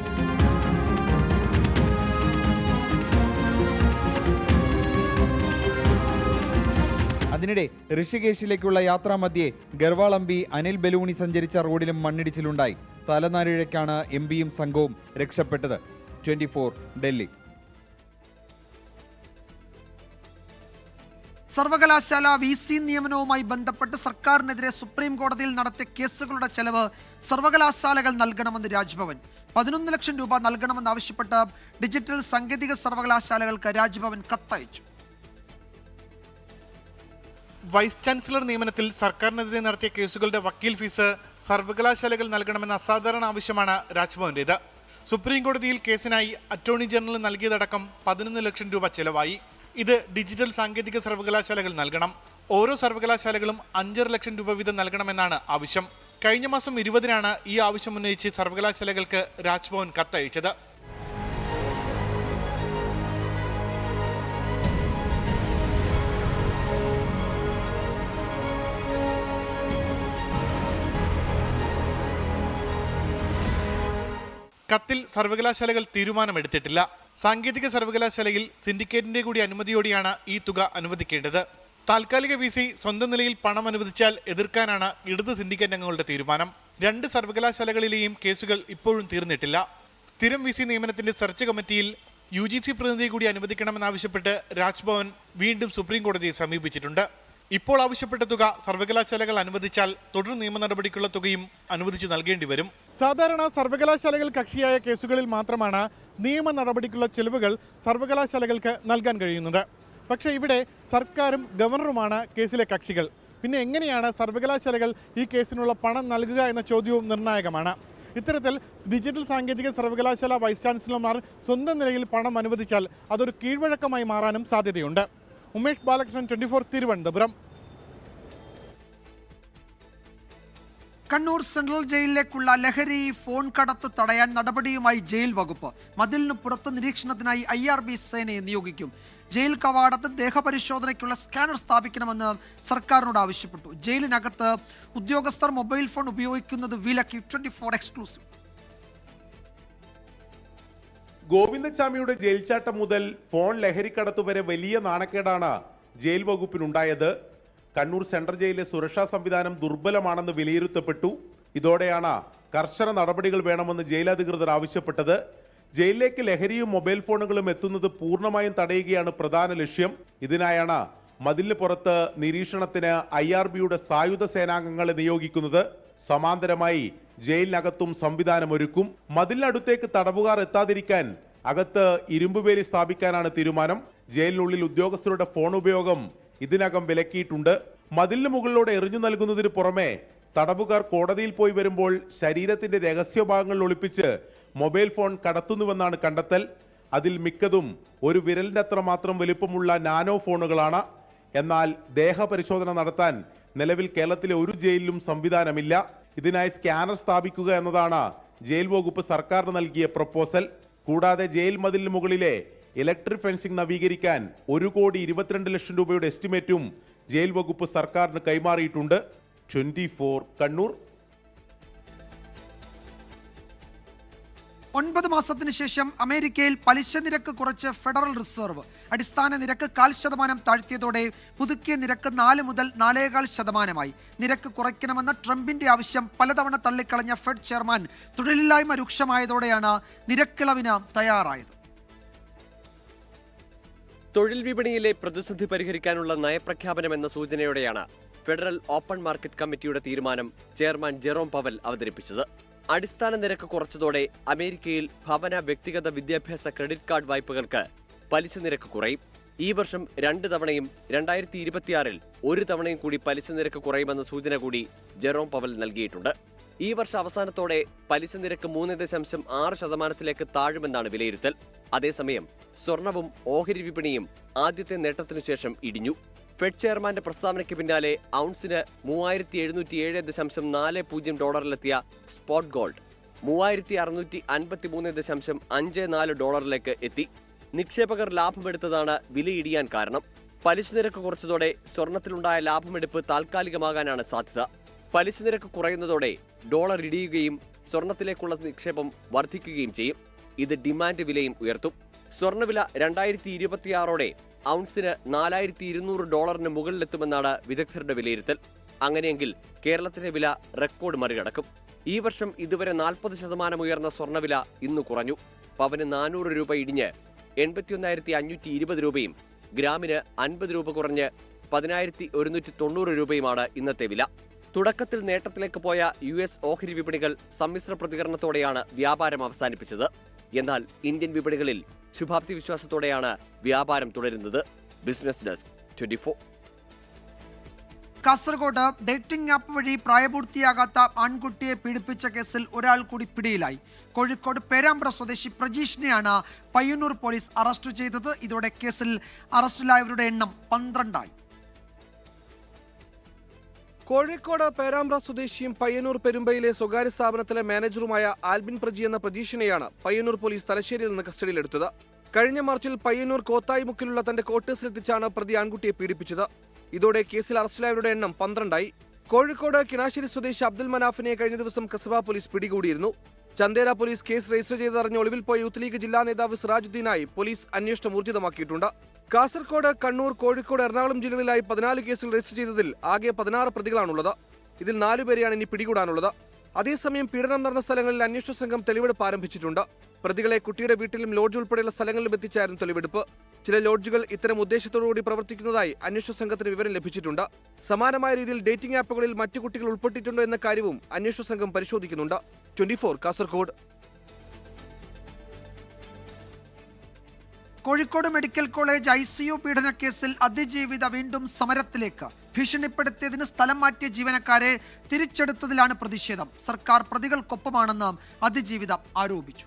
അതിനിടെ ഋഷികേശിലേക്കുള്ള യാത്രാമധ്യേ ഗർവാൾ MP അനിൽ ബലൂണി സഞ്ചരിച്ച റോഡിലും മണ്ണിടിച്ചിലുണ്ടായി. തലനാരിഴയ്ക്കാണ് MPയും സംഘവും രക്ഷപ്പെട്ടത്. 24 ഡൽഹി. സർവകലാശാല VC നിയമനവുമായി ബന്ധപ്പെട്ട് സർക്കാരിനെതിരെ സുപ്രീം കോടതിയിൽ നടത്തിയ കേസുകളുടെ ചെലവ് സർവകലാശാലകൾ നൽകണമെന്ന് രാജ്ഭവൻ. 11 ലക്ഷം രൂപ നൽകണമെന്നാവശ്യപ്പെട്ട് ഡിജിറ്റൽ സാങ്കേതിക സർവകലാശാലകൾക്ക് രാജ്ഭവൻ കത്തയച്ചു. വൈസ് ചാൻസലർ നിയമനത്തിൽ സർക്കാരിനെതിരെ നടത്തിയ കേസുകളുടെ വക്കീൽ ഫീസ് സർവകലാശാലകൾ നൽകണമെന്ന അസാധാരണ ആവശ്യമാണ് രാജ്ഭവന്റേത്. സുപ്രീം കോടതിയിൽ കേസിനായി അറ്റോർണി ജനറൽ നൽകിയതടക്കം 11 ലക്ഷം രൂപ ചെലവായി. ഇത് ഡിജിറ്റൽ സാങ്കേതിക സർവകലാശാലകൾ നൽകണം. ഓരോ സർവകലാശാലകളും 5.5 ലക്ഷം രൂപ വീതം നൽകണമെന്നാണ് ആവശ്യം. കഴിഞ്ഞ മാസം 20-നാണ് ഈ ആവശ്യം ഉന്നയിച്ച് സർവകലാശാലകൾക്ക് രാജ്ഭവൻ കത്തയച്ചത്. കത്തിൽ സർവകലാശാലകൾ തീരുമാനമെടുത്തിട്ടില്ല. സാങ്കേതിക സർവകലാശാലയിൽ സിൻഡിക്കേറ്റിന്റെ കൂടി അനുമതിയോടെയാണ് ഈ തുക അനുവദിക്കേണ്ടത്. താൽക്കാലിക VC സ്വന്തം നിലയിൽ പണം അനുവദിച്ചാൽ എതിർക്കാനാണ് ഇടത് സിൻഡിക്കേറ്റ് അംഗങ്ങളുടെ തീരുമാനം. 2 സർവകലാശാലകളിലെയും കേസുകൾ ഇപ്പോഴും തീർന്നിട്ടില്ല. സ്ഥിരം VC നിയമനത്തിന്റെ സെർച്ച് കമ്മിറ്റിയിൽ UGC പ്രതിനിധി കൂടി അനുവദിക്കണമെന്നാവശ്യപ്പെട്ട് രാജ്ഭവൻ വീണ്ടും സുപ്രീം കോടതിയെ സമീപിച്ചിട്ടുണ്ട്. ഇപ്പോൾ ആവശ്യപ്പെട്ട തുക സർവകലാശാലകൾ അനുവദിച്ചാൽ തുടർ നിയമ നടപടിക്കുള്ള തുകയും അനുവദിച്ചു നൽകേണ്ടി വരും. സാധാരണ സർവകലാശാലകൾ കക്ഷിയായ കേസുകളിൽ മാത്രമാണ് നിയമ നടപടിക്കുള്ള ചെലവുകൾ സർവകലാശാലകൾക്ക് നൽകാൻ കഴിയുന്നത്. പക്ഷേ ഇവിടെ സർക്കാരും ഗവർണറുമാണ് കേസിലെ കക്ഷികൾ. പിന്നെ എങ്ങനെയാണ് സർവകലാശാലകൾ ഈ കേസിനുള്ള പണം നൽകുക എന്ന ചോദ്യവും നിർണായകമാണ്. ഇത്തരത്തിൽ ഡിജിറ്റൽ സാങ്കേതിക സർവകലാശാല വൈസ് ചാൻസലർമാർ സ്വന്തം നിലയിൽ പണം അനുവദിച്ചാൽ അതൊരു കീഴ്വഴക്കമായി മാറാനും സാധ്യതയുണ്ട്. ഉമേഷ് ബാലകൃഷ്ണൻ, 24 തിരുവനന്തപുരം. കണ്ണൂർ സെൻട്രൽ ജയിലിലേക്കുള്ള ലഹരി ഫോൺ കടത്ത് തടയാൻ നടപടിയുമായി ജയിൽ വകുപ്പ്. മതിലിന് പുറത്ത് നിരീക്ഷണത്തിനായി IRB സേനയെ നിയോഗിക്കും. ജയിൽ കവാടത്ത് ദേഹപരിശോധനയ്ക്കുള്ള സ്കാനർ സ്ഥാപിക്കണമെന്ന് സർക്കാരിനോട് ആവശ്യപ്പെട്ടു. ജയിലിനകത്ത് ഉദ്യോഗസ്ഥർ മൊബൈൽ ഫോൺ ഉപയോഗിക്കുന്നത് വിലക്കി. 24 എക്സ്ക്ലൂസീവ്. ഗോവിന്ദച്ചാമിയുടെ ജയിൽ ചാട്ടം മുതൽ ഫോൺ ലഹരിക്കടത്ത് വരെ വലിയ നാണക്കേടാണ് ജയിൽ വകുപ്പിനുണ്ടായത്. കണ്ണൂർ സെൻട്രൽ ജയിലിലെ സുരക്ഷാ സംവിധാനം ദുർബലമാണെന്ന് വിലയിരുത്തപ്പെട്ടു. ഇതോടെയാണ് കർശന നടപടികൾ വേണമെന്ന് ജയിലധികൃതർ ആവശ്യപ്പെട്ടത്. ജയിലിലേക്ക് ലഹരിയും മൊബൈൽ ഫോണുകളും എത്തുന്നത് പൂർണ്ണമായും തടയുകയാണ് പ്രധാന ലക്ഷ്യം. ഇതിനായാണ് മതിലിന് പുറത്ത് നിരീക്ഷണത്തിന് IRBയുടെ സായുധ സേനാംഗങ്ങളെ നിയോഗിക്കുന്നത്. സമാന്തരമായി ജയിലിനകത്തും സംവിധാനമൊരുക്കും. മതിലിനടുത്തേക്ക് തടവുകാർ എത്താതിരിക്കാൻ അകത്ത് ഇരുമ്പുവേലി സ്ഥാപിക്കാനാണ് തീരുമാനം. ജയിലിനുള്ളിൽ ഉദ്യോഗസ്ഥരുടെ ഫോൺ ഉപയോഗം ഇതിനകം വിലക്കിയിട്ടുണ്ട്. മതിലിന് മുകളിലൂടെ എറിഞ്ഞു നൽകുന്നതിന് പുറമെ തടവുകാർ കോടതിയിൽ പോയി വരുമ്പോൾ ശരീരത്തിന്റെ രഹസ്യഭാഗങ്ങൾ ഒളിപ്പിച്ച് മൊബൈൽ ഫോൺ കടത്തുന്നുവെന്നാണ് കണ്ടെത്തൽ. അതിൽ മിക്കതും ഒരു വിരലിന്റെ അത്ര മാത്രം വലിപ്പമുള്ള നാനോ ഫോണുകളാണ്. എന്നാൽ ദേഹപരിശോധന നടത്താൻ നിലവിൽ കേരളത്തിലെ ഒരു ജയിലിലും സംവിധാനമില്ല. ഇതിനായി സ്കാനർ സ്ഥാപിക്കുക എന്നതാണ് ജയിൽ വകുപ്പ് സർക്കാരിന് നൽകിയ പ്രപ്പോസൽ. കൂടാതെ ജയിൽ മതിലിന് മുകളിലെ ഇലക്ട്രിക് ഫെൻസിംഗ് നവീകരിക്കാൻ 1,22 ലക്ഷം രൂപയുടെ എസ്റ്റിമേറ്റും ജയിൽ വകുപ്പ് സർക്കാരിന് കൈമാറിയിട്ടുണ്ട്. 24 കണ്ണൂർ. 9 മാസത്തിന് ശേഷം അമേരിക്കയിൽ പലിശ നിരക്ക് കുറച്ച് ഫെഡറൽ റിസർവ്. അടിസ്ഥാന നിരക്ക് 0.5% താഴ്ത്തിയതോടെ പുതുക്കിയ നിരക്ക് 4 മുതൽ 4.25%. നിരക്ക് കുറയ്ക്കണമെന്ന ട്രംപിന്റെ ആവശ്യം പലതവണ തള്ളിക്കളഞ്ഞ ഫെഡ് ചെയർമാൻ തൊഴിലില്ലായ്മ രൂക്ഷമായതോടെയാണ് നിരക്കിളവിന് തയ്യാറായത്. തൊഴിൽ വിപണിയിലെ പ്രതിസന്ധി പരിഹരിക്കാനുള്ള നയപ്രഖ്യാപനമെന്ന സൂചനയോടെയാണ് ഫെഡറൽ ഓപ്പൺ മാർക്കറ്റ് കമ്മിറ്റിയുടെ തീരുമാനം ചെയർമാൻ ജെറോം പവൽ അവതരിപ്പിച്ചത്. അടിസ്ഥാന നിരക്ക് കുറച്ചതോടെ അമേരിക്കയിൽ ഭവന, വ്യക്തിഗത വിദ്യാഭ്യാസ ക്രെഡിറ്റ് കാർഡ് വായ്പകൾക്ക് പലിശ നിരക്ക് കുറയും. ഈ വർഷം 2 തവണയും 2026-ൽ 1 തവണയും കൂടി പലിശ നിരക്ക് കുറയുമെന്ന സൂചന കൂടി ജെറോം പവൽ നൽകിയിട്ടുണ്ട്. ഈ വർഷ അവസാനത്തോടെ പലിശ നിരക്ക് 3.6% താഴുമെന്നാണ് വിലയിരുത്തൽ. അതേസമയം സ്വർണവും ഓഹരി വിപണിയും ആദ്യത്തെ നേട്ടത്തിനു ശേഷം ഇടിഞ്ഞു. ഫെഡ് ചെയർമാന്റെ പ്രസ്താവനയ്ക്ക് പിന്നാലെ ഔൺസിന് $3770.40 സ്പോട്ട് ഗോൾഡ് $3653.54 എത്തി. നിക്ഷേപകർ ലാഭമെടുത്തതാണ് വിലയിടിയാൻ കാരണം. പലിശ നിരക്ക് കുറച്ചതോടെ സ്വർണത്തിലുണ്ടായ ലാഭമെടുപ്പ് താൽക്കാലികമാകാനാണ് സാധ്യത. പലിശ നിരക്ക് കുറയുന്നതോടെ ഡോളർ ഇടിയുകയും സ്വർണത്തിലേക്കുള്ള നിക്ഷേപം വർദ്ധിക്കുകയും ചെയ്യും. ഇത് ഡിമാൻഡ് വിലയും ഉയർത്തും. സ്വർണ്ണവില 2026-ഓടെ ഔൺസിന് $4200 മുകളിലെത്തുമെന്നാണ് വിദഗ്ധരുടെ വിലയിരുത്തൽ. അങ്ങനെയെങ്കിൽ കേരളത്തിലെ വില റെക്കോർഡ് മറികടക്കും. ഈ വർഷം ഇതുവരെ 40% ഉയർന്ന സ്വർണ്ണവില ഇന്ന് കുറഞ്ഞു. പവന് 400 രൂപ ഇടിഞ്ഞ് 81,520 രൂപയും ഗ്രാമിന് 50 രൂപ കുറഞ്ഞ് 10,190 രൂപയുമാണ് ഇന്നത്തെ വില. തുടക്കത്തിൽ നേട്ടത്തിലേക്ക് പോയ US ഓഹരി വിപണികൾ സമ്മിശ്ര പ്രതികരണത്തോടെയാണ് വ്യാപാരം അവസാനിപ്പിച്ചത്. എന്നാൽ ഇന്ത്യൻ വിപണികളിൽ ശുഭാപ്തി വിശ്വാസത്തോടെയാണ് വ്യാപാരം തുടരുന്നത്. Business desk 24. Kasaragod dating app വഴി പ്രായപൂർത്തിയാകാത്ത ആൺകുട്ടിയെ പീഡിപ്പിച്ച കേസിൽ ഒരാൾ കൂടി പിടിയിലായി. കോഴിക്കോട് പേരാമ്പ്ര സ്വദേശി പ്രജീഷിനെയാണ് പയ്യന്നൂർ പോലീസ് അറസ്റ്റ് ചെയ്തത്. ഇതോടെ കേസിൽ അറസ്റ്റിലായവരുടെ എണ്ണം 12ആയി. കോഴിക്കോട് പേരാമ്പ്ര സ്വദേശിയും പയ്യന്നൂർ പെരുമ്പയിലെ സ്വകാര്യ സ്ഥാപനത്തിലെ മാനേജറുമായ ആൽബിൻ പ്രജി എന്ന പ്രജീഷിനെയാണ് പയ്യന്നൂർ പോലീസ് തലശ്ശേരിയിൽ നിന്ന് കസ്റ്റഡിയിലെടുത്തത്. കഴിഞ്ഞ മാർച്ചിൽ പയ്യന്നൂർ കോത്തായിമുക്കിലുള്ള തന്റെ ക്വാർട്ടേഴ്സിലെത്തിച്ചാണ് പ്രതി ആൺകുട്ടിയെ പീഡിപ്പിച്ചത്. ഇതോടെ കേസിൽ അറസ്റ്റിലായവരുടെ എണ്ണം 12ആയി. കോഴിക്കോട് കിനാശ്ശേരി സ്വദേശി അബ്ദുൽ മനാഫിനെ കഴിഞ്ഞ ദിവസം കസബ പോലീസ് പിടികൂടിയിരുന്നു. ചന്ദേര പോലീസ് കേസ് രജിസ്റ്റർ ചെയ്തറിഞ്ഞ് ഒളിവിൽ പോയ യൂത്ത് ലീഗ് ജില്ലാ നേതാവ് സിറാജുദ്ദീനായി പോലീസ് അന്വേഷണം ഊർജിതമാക്കിയിട്ടുണ്ട്. കാസർഗോഡ്, കണ്ണൂർ, കോഴിക്കോട്, എറണാകുളം ജില്ലകളിലായി 14 കേസുകൾ രജിസ്റ്റർ ചെയ്തതിൽ ആകെ 16 പ്രതികളാണുള്ളത്. ഇതിൽ 4 പേരെയാണ് ഇനി പിടികൂടാനുള്ളത്. അതേസമയം പീഡനം നടന്ന സ്ഥലങ്ങളിൽ അന്വേഷണ സംഘം തെളിവെടുപ്പ് ആരംഭിച്ചിട്ടുണ്ട്. പ്രതികളെ കുട്ടിയുടെ വീട്ടിലും ലോഡ്ജ് ഉൾപ്പെടെയുള്ള സ്ഥലങ്ങളിലും എത്തിച്ചായിരുന്നു തെളിവെടുപ്പ്. ചില ലോഡ്ജുകൾ ഇത്തരം ഉദ്ദേശത്തോടുകൂടി പ്രവർത്തിക്കുന്നതായി അന്വേഷണ സംഘത്തിന് വിവരം ലഭിച്ചിട്ടുണ്ട്. സമാനമായ രീതിയിൽ ഡേറ്റിംഗ് ആപ്പുകളിൽ മറ്റു കുട്ടികൾ ഉൾപ്പെട്ടിട്ടുണ്ടോ എന്ന കാര്യവും അന്വേഷണ സംഘം പരിശോധിക്കുന്നുണ്ട്. 24 Kasaragod. Kozhikode medical college ICU പീഡനക്കേസിൽ അതിജീവിത വീണ്ടും സമരത്തിലേക്ക്. ഭീഷണിപ്പെടുത്തിയതിന് സ്ഥലം മാറ്റിയ ജീവനക്കാരെ തിരിച്ചെടുത്തതിലാണ് പ്രതിഷേധം. സർക്കാർ പ്രതികൾക്കൊപ്പമാണെന്ന് അതിജീവിത ആരോപിച്ചു.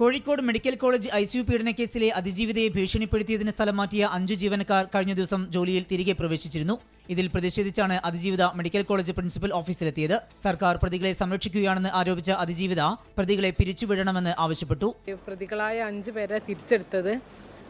കോഴിക്കോട് മെഡിക്കൽ കോളേജ് ICU പീഡനക്കേസിലെ അതിജീവിതയെ ഭീഷണിപ്പെടുത്തിയതിന് സ്ഥലം മാറ്റിയ 5 ജീവനക്കാർ കഴിഞ്ഞ ദിവസം ജോലിയിൽ തിരികെ പ്രവേശിച്ചിരുന്നു. ഇതിൽ പ്രതിഷേധിച്ചാണ് അതിജീവിത മെഡിക്കൽ കോളേജ് പ്രിൻസിപ്പൽ ഓഫീസിലെത്തിയത്. സർക്കാർ പ്രതികളെ സംരക്ഷിക്കുകയാണെന്ന് ആരോപിച്ച അതിജീവിത പ്രതികളെ പിരിച്ചുവിടണമെന്ന് ആവശ്യപ്പെട്ടു. പ്രതികളായ 5 പേരെ തിരിച്ചെടുത്തത്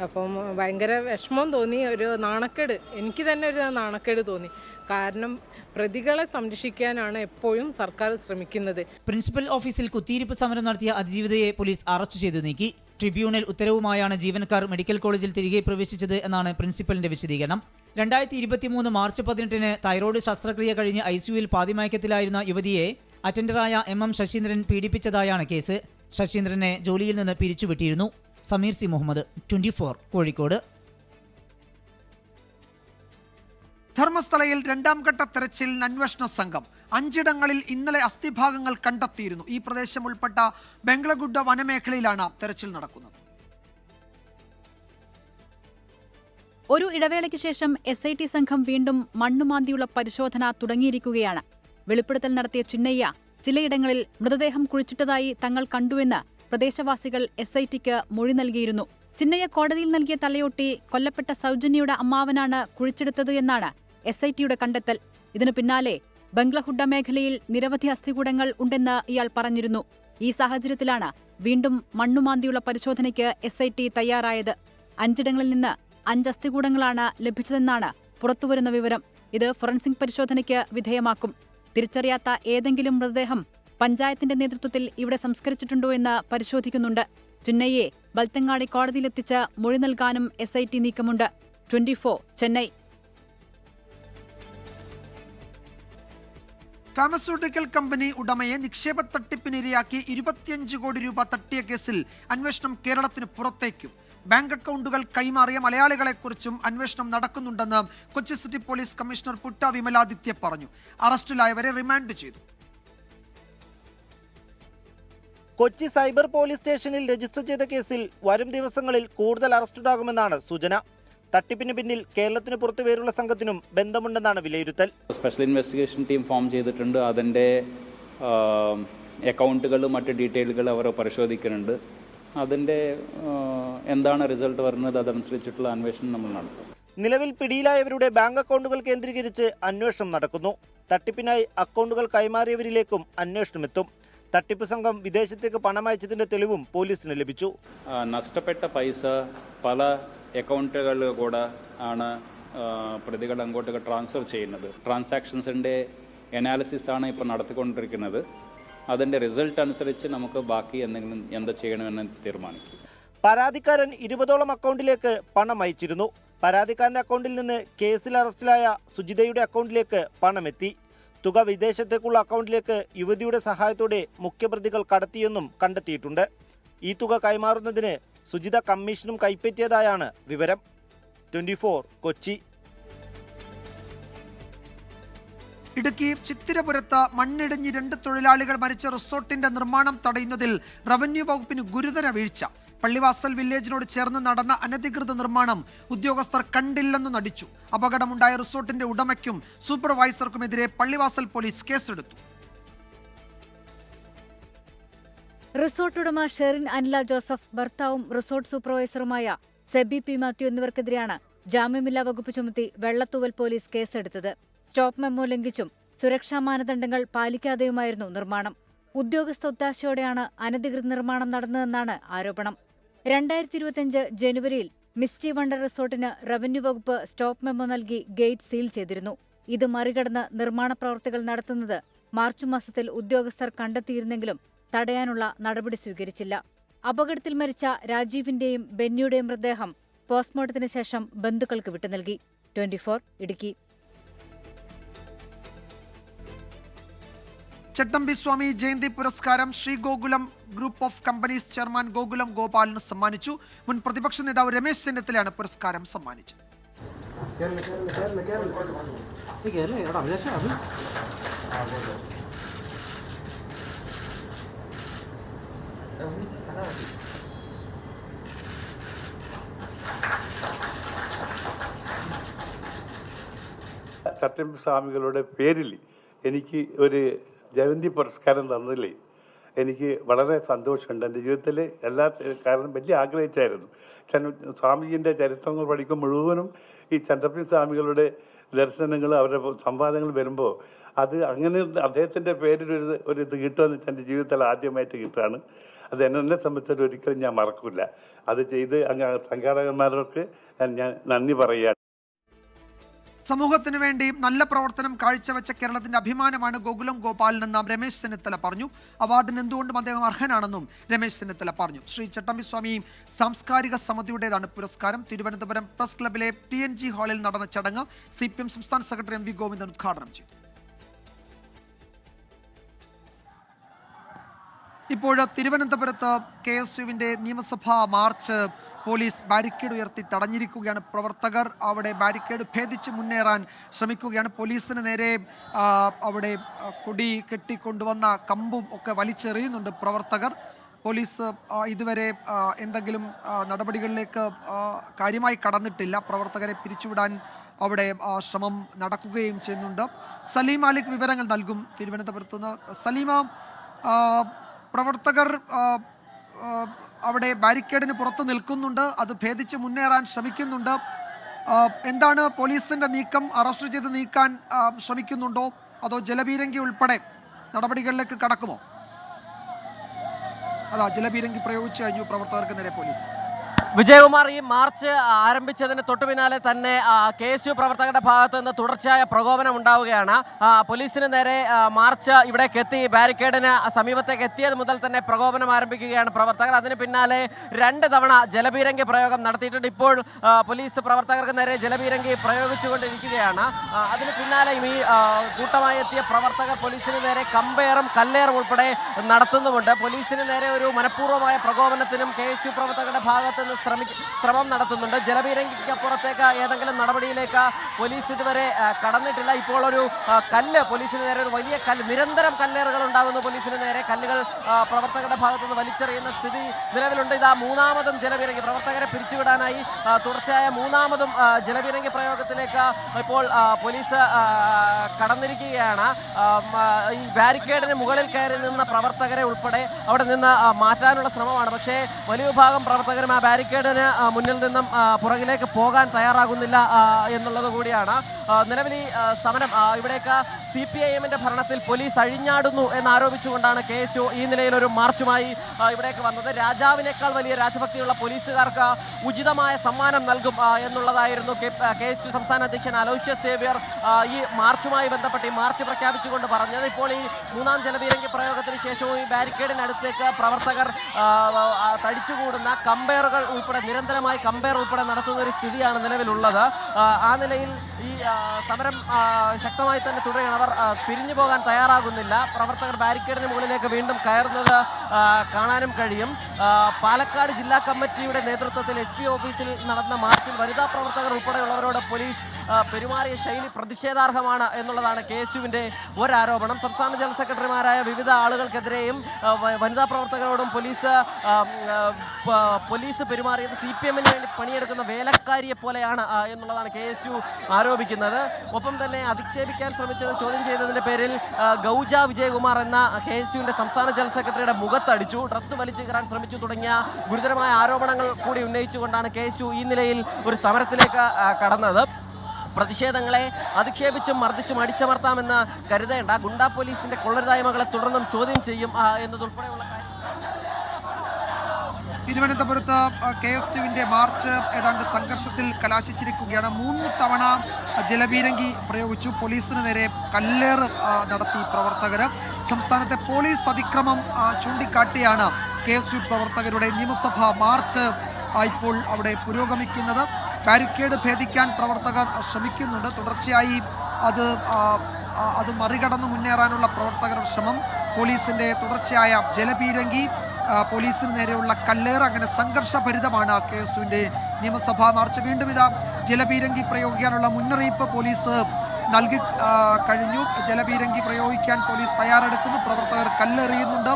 അപ്പം ഭയങ്കര വിഷമം തോന്നി, ഒരു നാണക്കേട്, എനിക്ക് തന്നെ ഒരു നാണക്കേട് തോന്നി. കാരണം പ്രതികളെ സംരക്ഷിക്കാനാണ് എപ്പോഴും സർക്കാർ ശ്രമിക്കുന്നത്. പ്രിൻസിപ്പൽ ഓഫീസിൽ കുത്തിയിരിപ്പ് സമരം നടത്തിയ അതിജീവിതയെ പോലീസ് അറസ്റ്റ് ചെയ്തു നീക്കി. ട്രിബ്യൂണൽ ഉത്തരവുമായാണ് ജീവനക്കാർ മെഡിക്കൽ കോളേജിൽ തിരികെ പ്രവേശിച്ചത് എന്നാണ് പ്രിൻസിപ്പലിന്റെ വിശദീകരണം. 2023 മാർച്ച് 18-ന് തൈറോയ്ഡ് ശസ്ത്രക്രിയ കഴിഞ്ഞ് ICUവിൽ പാതിമയക്കത്തിലായിരുന്ന യുവതിയെ അറ്റൻഡറായ MM ശശീന്ദ്രൻ പീഡിപ്പിച്ചതായാണ് കേസ്. ശശീന്ദ്രനെ ജോലിയിൽ നിന്ന് പിരിച്ചുവിട്ടിരുന്നു. സമീർ സി മുഹമ്മദ്, 24 കോഴിക്കോട്. ധർമ്മസ്ഥലയിൽ 2ാം ഘട്ട തെരച്ചിലിന് അന്വേഷണ സംഘം 5 ഇടങ്ങളിൽ ഇന്നലെ അസ്ഥിഭാഗങ്ങൾ കണ്ടെത്തിയിരുന്നു. ഈ പ്രദേശം ഉൾപ്പെട്ട ബംഗ്ലഗുഡ വനമേഖലയിലാണ് തെരച്ചിൽ നടക്കുന്നത്. ഒരു ഇടവേളയ്ക്ക് ശേഷം SIT സംഘം വീണ്ടും മണ്ണുമാന്തിയുള്ള പരിശോധന തുടങ്ങിയിരിക്കുകയാണ്. വെളിപ്പെടുത്തൽ നടത്തിയ ചിന്നയ്യ ചിലയിടങ്ങളിൽ മൃതദേഹം കുഴിച്ചിട്ടതായി തങ്ങൾ കണ്ടുവെന്ന് പ്രദേശവാസികൾ SITക്ക് മൊഴി നൽകിയിരുന്നു. ചിന്നയ്യ കോടതിയിൽ നൽകിയ തലയൊട്ടി കൊല്ലപ്പെട്ട സൗജന്യയുടെ അമ്മാവനാണ് കുഴിച്ചെടുത്തത് എന്നാണ് SITയുടെ കണ്ടെത്തൽ. ഇതിനു പിന്നാലെ ബംഗ്ലഹുഡ മേഖലയിൽ നിരവധി അസ്ഥികൂടങ്ങൾ ഉണ്ടെന്ന് ഇയാൾ പറഞ്ഞിരുന്നു. ഈ സാഹചര്യത്തിലാണ് വീണ്ടും മണ്ണുമാന്തിയുള്ള പരിശോധനയ്ക്ക് SIT തയ്യാറായത്. 5 ഇടങ്ങളിൽ നിന്ന് 5 അസ്ഥികൂടങ്ങളാണ് ലഭിച്ചതെന്നാണ് പുറത്തുവരുന്ന വിവരം. ഇത് ഫോറൻസിക് പരിശോധനയ്ക്ക് വിധേയമാക്കും. തിരിച്ചറിയാത്ത ഏതെങ്കിലും മൃതദേഹം പഞ്ചായത്തിന്റെ നേതൃത്വത്തിൽ ഇവിടെ സംസ്കരിച്ചിട്ടുണ്ടോ എന്ന് പരിശോധിക്കുന്നുണ്ട്. ചിന്നയ്യെ ബൽത്തങ്ങാടി കോടതിയിലെത്തിച്ച് മൊഴി നൽകാനും SIT നീക്കമുണ്ട്. 24 ചെന്നൈ. ഫാർമസ്യൂട്ടിക്കൽ കമ്പനി ഉടമയെ നിക്ഷേപ തട്ടിപ്പിനിരയാക്കി 25 കോടി രൂപ തട്ടിയ കേസിൽ അന്വേഷണം കേരളത്തിന് പുറത്തേക്കും. ബാങ്ക് അക്കൗണ്ടുകൾ കൈമാറിയ മലയാളികളെക്കുറിച്ചും അന്വേഷണം നടക്കുന്നുണ്ടെന്ന് Kochi city police commissioner Putta Vimaladitya പറഞ്ഞു. അറസ്റ്റിലായവരെ റിമാൻഡ് ചെയ്തു. കൊച്ചി സൈബർ പോലീസ് സ്റ്റേഷനിൽ രജിസ്റ്റർ ചെയ്ത കേസിൽ വരും ദിവസങ്ങളിൽ കൂടുതൽ അറസ്റ്റുണ്ടാകുമെന്നാണ് സൂചന. തട്ടിപ്പിന് പിന്നിൽ കേരളത്തിന് പുറത്തു വേറുള്ള സംഘത്തിനും ബന്ധമുണ്ടെന്നാണ് വിലയിരുത്തൽ. സ്പെഷ്യൽ ഇൻവെസ്റ്റിഗേഷൻ ടീം ഫോം ചെയ്തിട്ടുണ്ട്. അതിൻ്റെ അക്കൗണ്ടുകളും മറ്റ് ഡീറ്റെയിലുകൾ അവർ പരിശോധിക്കുന്നുണ്ട്. അതിൻ്റെ എന്താണ് റിസൾട്ട് വരുന്നത് അതനുസരിച്ചിട്ടുള്ള അന്വേഷണം നമ്മൾ നടത്തും. നിലവിൽ പിടിയിലായവരുടെ ബാങ്ക് അക്കൗണ്ടുകൾ കേന്ദ്രീകരിച്ച് അന്വേഷണം നടക്കുന്നു. തട്ടിപ്പിനായി അക്കൗണ്ടുകൾ കൈമാറിയവരിലേക്കും അന്വേഷണം എത്തും. തട്ടിപ്പ് സംഘം വിദേശത്തേക്ക് പണം അയച്ചതിന്റെ തെളിവും പോലീസിന് ലഭിച്ചു. നഷ്ടപ്പെട്ട പൈസ പല അക്കൗണ്ടുകളിൽ കൂടെ ആണ് പ്രതികൾ അങ്ങോട്ടേക്ക് ട്രാൻസ്ഫർ ചെയ്യുന്നത്. ട്രാൻസാക്ഷൻസിൻ്റെ അനാലിസിസ് ആണ് ഇപ്പോൾ നടത്തിക്കൊണ്ടിരിക്കുന്നത്. അതിൻ്റെ റിസൾട്ട് അനുസരിച്ച് നമുക്ക് ബാക്കി എന്തെങ്കിലും എന്താ ചെയ്യണമെന്ന് തീരുമാനിക്കും. പരാതിക്കാരൻ 20ഓളം അക്കൗണ്ടിലേക്ക് പണം അയച്ചിരുന്നു. പരാതിക്കാരന്റെ അക്കൗണ്ടിൽ നിന്ന് കേസിൽ അറസ്റ്റിലായ സുജിതയുടെ അക്കൗണ്ടിലേക്ക് പണമെത്തി. തുക വിദേശത്തേക്കുള്ള അക്കൗണ്ടിലേക്ക് യുവതിയുടെ സഹായത്തോടെ മുഖ്യപ്രതികൾ കടത്തിയെന്നും കണ്ടെത്തിയിട്ടുണ്ട്. ഈ തുക കൈമാറുന്നതിന് സുജിത കമ്മീഷനും കൈപ്പറ്റിയതായാണ് വിവരം. 24 കൊച്ചി. ഇടുക്കി ചിത്തിരപുരത്ത് മണ്ണിടിഞ്ഞ് 2 തൊഴിലാളികൾ മരിച്ച റിസോർട്ടിന്റെ നിർമ്മാണം തടയുന്നതിൽ റവന്യൂ വകുപ്പിന് ഗുരുതര വീഴ്ച. പള്ളിവാസൽ വില്ലേജിനോട് ചേർന്ന് നടന്ന അനധികൃത നിർമ്മാണം ഉദ്യോഗസ്ഥർ കണ്ടില്ലെന്ന് നടിച്ചു. അപകടമുണ്ടായ റിസോർട്ടിന്റെ ഉടമയ്ക്കും സൂപ്പർവൈസർക്കുമെതിരെ പള്ളിവാസൽ പോലീസ് കേസെടുത്തു. റിസോർട്ട് ഉടമ ഷെറിൻ അനില ജോസഫ്, ഭർത്താവും റിസോർട്ട് സൂപ്പർവൈസറുമായ സെബി പി മാത്യു എന്നിവർക്കെതിരെയാണ് ജാമ്യമില്ലാ വകുപ്പ് ചുമത്തി വെള്ളത്തൂവൽ പോലീസ് കേസെടുത്തത്. സ്റ്റോപ്പ് മെമ്മോ ലംഘിച്ചും സുരക്ഷാ മാനദണ്ഡങ്ങൾ പാലിക്കാതെയുമായിരുന്നു നിർമ്മാണം. ഉദ്യോഗസ്ഥ ഒത്താശയോടെയാണ് അനധികൃത നിർമ്മാണം നടന്നതെന്നാണ് ആരോപണം. 2025 ജനുവരിയിൽ മിസ്റ്റി വണ്ടർ റിസോർട്ടിന് റവന്യൂ വകുപ്പ് സ്റ്റോപ്പ് മെമ്മോ നൽകി ഗേറ്റ് സീൽ ചെയ്തിരുന്നു. ഇത് മറികടന്ന് നിർമ്മാണ പ്രവർത്തികൾ നടത്തുന്നത് മാർച്ച് മാസത്തിൽ ഉദ്യോഗസ്ഥർ കണ്ടെത്തിയിരുന്നെങ്കിലും തടയാനുള്ള നടപടി സ്വീകരിച്ചില്ല. അപകടത്തിൽ മരിച്ച രാജീവിന്റെയും ബെന്നിയുടെയും മൃതദേഹം പോസ്റ്റ്മോർട്ടത്തിന് ശേഷം ബന്ധുക്കൾക്ക് വിട്ടു നൽകി. 24 ഇടുക്കി. ചട്ടമ്പി സ്വാമി ജയന്തി പുരസ്കാരം Sree Gokulam group of companies chairman Gokulam ഗോപാലിന് സമ്മാനിച്ചു. മുൻ പ്രതിപക്ഷ നേതാവ് രമേശ് ചെന്നിത്തലയാണ് പുരസ്കാരം സമ്മാനിച്ചത്. ചട്ടമ്പി സ്വാമികളുടെ പേരിൽ എനിക്ക് ഒരു ജയന്തി പുരസ്കാരം തന്നതിൽ എനിക്ക് വളരെ സന്തോഷമുണ്ട്. എൻ്റെ ജീവിതത്തിൽ എല്ലാ കാരണം വലിയ ആഗ്രഹിച്ചായിരുന്നു. സ്വാമിജിൻ്റെ ചരിത്രങ്ങൾ പഠിക്കും മുഴുവനും ഈ ചട്ടമ്പി സ്വാമികളുടെ ദർശനങ്ങൾ അവരുടെ സംവാദങ്ങൾ വരുമ്പോൾ അത് അങ്ങനെ അദ്ദേഹത്തിൻ്റെ പേരിൽ ഒരു ഇത് കിട്ടുമെന്ന് വെച്ചാൽ എൻ്റെ ജീവിതത്തിൽ ആദ്യമായിട്ട് കിട്ടുകയാണ്. അത് എന്നെ സംബന്ധിച്ചിട്ട് ഒരിക്കലും ഞാൻ മറക്കില്ല. അത് ചെയ്ത് സംഘാടകന്മാർക്ക് ഞാൻ നന്ദി പറയുകയാണ്. സമൂഹത്തിനു വേണ്ടി നല്ല പ്രവർത്തനം കാഴ്ചവെച്ച കേരളത്തിന്റെ അഭിമാനമാണ് ഗോകുലം ഗോപാലിനെന്ന് രമേശ് ചെന്നിത്തല പറഞ്ഞു. അവാർഡിന് എന്തുകൊണ്ടും അദ്ദേഹം അർഹനാണെന്നും രമേശ് ചെന്നിത്തല പറഞ്ഞു. ശ്രീ ചട്ടമ്പി സ്വാമി സാംസ്കാരിക സമിതിയുടേതാണ് പുരസ്കാരം. തിരുവനന്തപുരം പ്രസ് ക്ലബിലെ TNG ഹാളിൽ നടന്ന ചടങ്ങ് CPM സംസ്ഥാന സെക്രട്ടറി MV ഗോവിന്ദൻ ഉദ്ഘാടനം ചെയ്തു. ഇപ്പോൾ തിരുവനന്തപുരത്ത് KSUവിന്റെ നിയമസഭാ മാർച്ച് പോലീസ് ബാരിക്കേഡ് ഉയർത്തി തടഞ്ഞിരിക്കുകയാണ്. പ്രവർത്തകർ അവിടെ ബാരിക്കേഡ് ഭേദിച്ച് മുന്നേറാൻ ശ്രമിക്കുകയാണ്. പോലീസിന് നേരെ അവിടെ കൊടി കെട്ടിക്കൊണ്ടുവന്ന കമ്പും ഒക്കെ വലിച്ചെറിയുന്നുണ്ട് പ്രവർത്തകർ. പോലീസ് ഇതുവരെ എന്തെങ്കിലും നടപടികളിലേക്ക് കാര്യമായി കടന്നിട്ടില്ല. പ്രവർത്തകരെ പിരിച്ചുവിടാൻ അവിടെ ശ്രമം നടക്കുകയും ചെയ്യുന്നുണ്ട്. സലീം മാലിക് വിവരങ്ങൾ നൽകും തിരുവനന്തപുരത്ത് നിന്ന്. സലീമ, പ്രവർത്തകർ അവിടെ ബാരിക്കേഡിന് പുറത്ത് നിൽക്കുന്നുണ്ട്, അത് ഭേദിച്ച് മുന്നേറാൻ ശ്രമിക്കുന്നുണ്ട്. എന്താണ് പോലീസിന്റെ നീക്കം? അറസ്റ്റ് ചെയ്ത് നീക്കാൻ ശ്രമിക്കുന്നുണ്ടോ അതോ ജലപീരങ്കി ഉൾപ്പെടെ നടപടികളിലേക്ക് കടക്കുമോ? അതാ ജലപീരങ്കി പ്രയോഗിച്ചു കഴിഞ്ഞു പ്രവർത്തകർക്ക് നേരെ പോലീസ്. വിജയകുമാർ, ഈ മാർച്ച് ആരംഭിച്ചതിന് തൊട്ടു പിന്നാലെ തന്നെ KSU പ്രവർത്തകരുടെ ഭാഗത്ത് നിന്ന് തുടർച്ചയായ പ്രകോപനം ഉണ്ടാവുകയാണ്. പോലീസിന് നേരെ മാർച്ച് ഇവിടേക്ക് എത്തി ബാരിക്കേഡിന് സമീപത്തേക്ക് എത്തിയത് മുതൽ തന്നെ പ്രകോപനം ആരംഭിക്കുകയാണ് പ്രവർത്തകർ. അതിന് പിന്നാലെ 2 തവണ ജലപീരങ്കി പ്രയോഗം നടത്തിയിട്ടുണ്ട്. ഇപ്പോൾ പോലീസ് പ്രവർത്തകർക്ക് നേരെ ജലപീരങ്കി പ്രയോഗിച്ചുകൊണ്ടിരിക്കുകയാണ്. അതിന് പിന്നാലെ ഈ കൂട്ടമായി എത്തിയ പ്രവർത്തകർ പോലീസിന് നേരെ കമ്പേറും കല്ലേറും ഉൾപ്പെടെ നടത്തുന്നുമുണ്ട്. പോലീസിന് നേരെ ഒരു മനഃപൂർവ്വമായ പ്രകോപനത്തിനും KSU പ്രവർത്തകരുടെ ഭാഗത്ത് നിന്ന് ശ്രമം നടത്തുന്നുണ്ട്. ജലപീരങ്കിക്ക് അപ്പുറത്തേക്ക് ഏതെങ്കിലും നടപടിയിലേക്ക് പോലീസ് ഇതുവരെ കടന്നിട്ടില്ല. ഇപ്പോൾ ഒരു കല്ല് പോലീസിന് നേരെ, ഒരു വലിയ കല്ല്, നിരന്തരം കല്ലേറുകൾ ഉണ്ടാകുന്നു പോലീസിന് നേരെ. കല്ലുകൾ പ്രവർത്തകരുടെ ഭാഗത്തുനിന്ന് വലിച്ചെറിയുന്ന സ്ഥിതി നിലവിലുണ്ട്. ഇതാ മൂന്നാമതും ജലപീരങ്കി, പ്രവർത്തകരെ പിരിച്ചുവിടാനായി തുടർച്ചയായ മൂന്നാമതും ജലപീരങ്കി പ്രയോഗത്തിലേക്ക് ഇപ്പോൾ പോലീസ് കടന്നിരിക്കുകയാണ്. ഈ ബാരിക്കേഡിന് മുകളിൽ കയറി നിന്ന പ്രവർത്തകരെ ഉൾപ്പെടെ അവിടെ നിന്ന് മാറ്റാനുള്ള ശ്രമമാണ്. പക്ഷേ വലിയ വിഭാഗം പ്രവർത്തകരും ആ ബാരിക്കേഡിന് മുന്നിൽ നിന്നും പുറകിലേക്ക് പോകാൻ തയ്യാറാകുന്നില്ല എന്നുള്ളത് കൂടിയാണ്. നിലവിൽ ഈ സമരം ഇവിടേക്ക് CPIM-ന്റെ ഭരണത്തിൽ പോലീസ് അഴിഞ്ഞാടുന്നു എന്നാരോപിച്ചുകൊണ്ടാണ് KSU ഈ നിലയിലൊരു മാർച്ചുമായി ഇവിടേക്ക് വന്നത്. രാജാവിനേക്കാൾ വലിയ രാജഭക്തിയുള്ള പോലീസുകാർക്ക് ഉചിതമായ സമ്മാനം നൽകും എന്നുള്ളതായിരുന്നു KSU സംസ്ഥാന അധ്യക്ഷൻ അലോഷ്യസ് സേവ്യർ ഈ മാർച്ചുമായി ബന്ധപ്പെട്ട് ഈ മാർച്ച് പ്രഖ്യാപിച്ചുകൊണ്ട് പറഞ്ഞത്. ഇപ്പോൾ ഈ മൂന്നാം ജലപീരങ്കി പ്രയോഗത്തിന് ശേഷവും ഈ ബാരിക്കേഡിനടുത്തേക്ക് പ്രവർത്തകർ തടിച്ചുകൂടുന്ന കമ്പയറുകൾ ഉൾപ്പെടെ, നിരന്തരമായി കമ്പയർ ഉൾപ്പെടെ നടത്തുന്ന ഒരു സ്ഥിതിയാണ് നിലവിലുള്ളത്. ആ നിലയിൽ ഈ സമരം ശക്തമായി തന്നെ തുടരുകയാണ്. അവർ പിരിഞ്ഞു പോകാൻ തയ്യാറാകുന്നില്ല. പ്രവർത്തകർ ബാരിക്കേഡിന് മുകളിലേക്ക് വീണ്ടും കയറുന്നത് കാണാനും കഴിയും. പാലക്കാട് ജില്ലാ കമ്മിറ്റിയുടെ നേതൃത്വത്തിൽ SP ഓഫീസിൽ നടന്ന മാർച്ചിൽ വനിതാ പ്രവർത്തകർ ഉൾപ്പെടെയുള്ളവരോട് പോലീസ് പെരുമാറിയ ശൈലി പ്രതിഷേധാർഹമാണ് എന്നുള്ളതാണ് KSU-വിൻ്റെ ഒരാരോപണം. സംസ്ഥാന ജനറൽ സെക്രട്ടറിമാരായ വിവിധ ആളുകൾക്കെതിരെയും വനിതാ പ്രവർത്തകരോടും പോലീസ് പെരുമാറിയത് CPM-ന് വേണ്ടി പണിയെടുക്കുന്ന വേലക്കാരിയെ പോലെയാണ് എന്നുള്ളതാണ് KSU ആരോപിക്കുന്നത്. ഒപ്പം തന്നെ അധിക്ഷേപിക്കാൻ ശ്രമിച്ചത്, ചോദ്യം ചെയ്തതിൻ്റെ പേരിൽ ഗൗജ വിജയകുമാർ എന്ന KSU-ന്റെ സംസ്ഥാന ജനറൽ സെക്രട്ടറിയുടെ മുഖത്തടിച്ചു, ഡ്രസ്സ് വലിച്ചു കയറാൻ ശ്രമിച്ചു തുടങ്ങിയ ഗുരുതരമായ ആരോപണങ്ങൾ കൂടി ഉന്നയിച്ചുകൊണ്ടാണ് KSU ഈ നിലയിൽ ഒരു സമരത്തിലേക്ക് കടന്നത്. പ്രതിഷേധങ്ങളെ അധിക്ഷേപിച്ചും മർദ്ദിച്ചും അടിച്ചമർത്താമെന്ന് കരുതേണ്ട. ഗുണ്ടാ പോലീസിന്റെ കൊള്ളരുതായ്മകളെ തുടർന്നും ചോദ്യം ചെയ്യും എന്നതുൾപ്പെടെയുള്ള തിരുവനന്തപുരത്ത് KSU-വിന്റെ മാർച്ച് ഏതാണ്ട് സംഘർഷത്തിൽ കലാശിച്ചിരിക്കുകയാണ്. 3 തവണ ജലപീരങ്കി പ്രയോഗിച്ചു. പോലീസിന് നേരെ കല്ലേറ് നടത്തി പ്രവർത്തകർ. സംസ്ഥാനത്തെ പോലീസ് അതിക്രമം ചൂണ്ടിക്കാട്ടിയാണ് KSU പ്രവർത്തകരുടെ നിയമസഭാ മാർച്ച് ഇപ്പോൾ അവിടെ പുരോഗമിക്കുന്നത്. ബാരിക്കേഡ് ഭേദിക്കാൻ പ്രവർത്തകർ ശ്രമിക്കുന്നുണ്ട്. തുടർച്ചയായി അത് മറികടന്ന് മുന്നേറാനുള്ള പ്രവർത്തകരുടെ ശ്രമം, പോലീസിന്റെ തുടർച്ചയായ ജലപീരങ്കി, പോലീസിന് നേരെയുള്ള കല്ലേറ്, അങ്ങനെ സംഘർഷഭരിതമാണ് KSU-വിന്റെ നിയമസഭാ മാർച്ച്. വീണ്ടും ഇതാ ജലപീരങ്കി പ്രയോഗിക്കാനുള്ള മുന്നറിയിപ്പ് പോലീസ് നൽകി കഴിഞ്ഞു. ജലപീരങ്കി പ്രയോഗിക്കാൻ പോലീസ് തയ്യാറെടുക്കുന്നു. പ്രവർത്തകർ കല്ലെറിയുന്നുണ്ട്.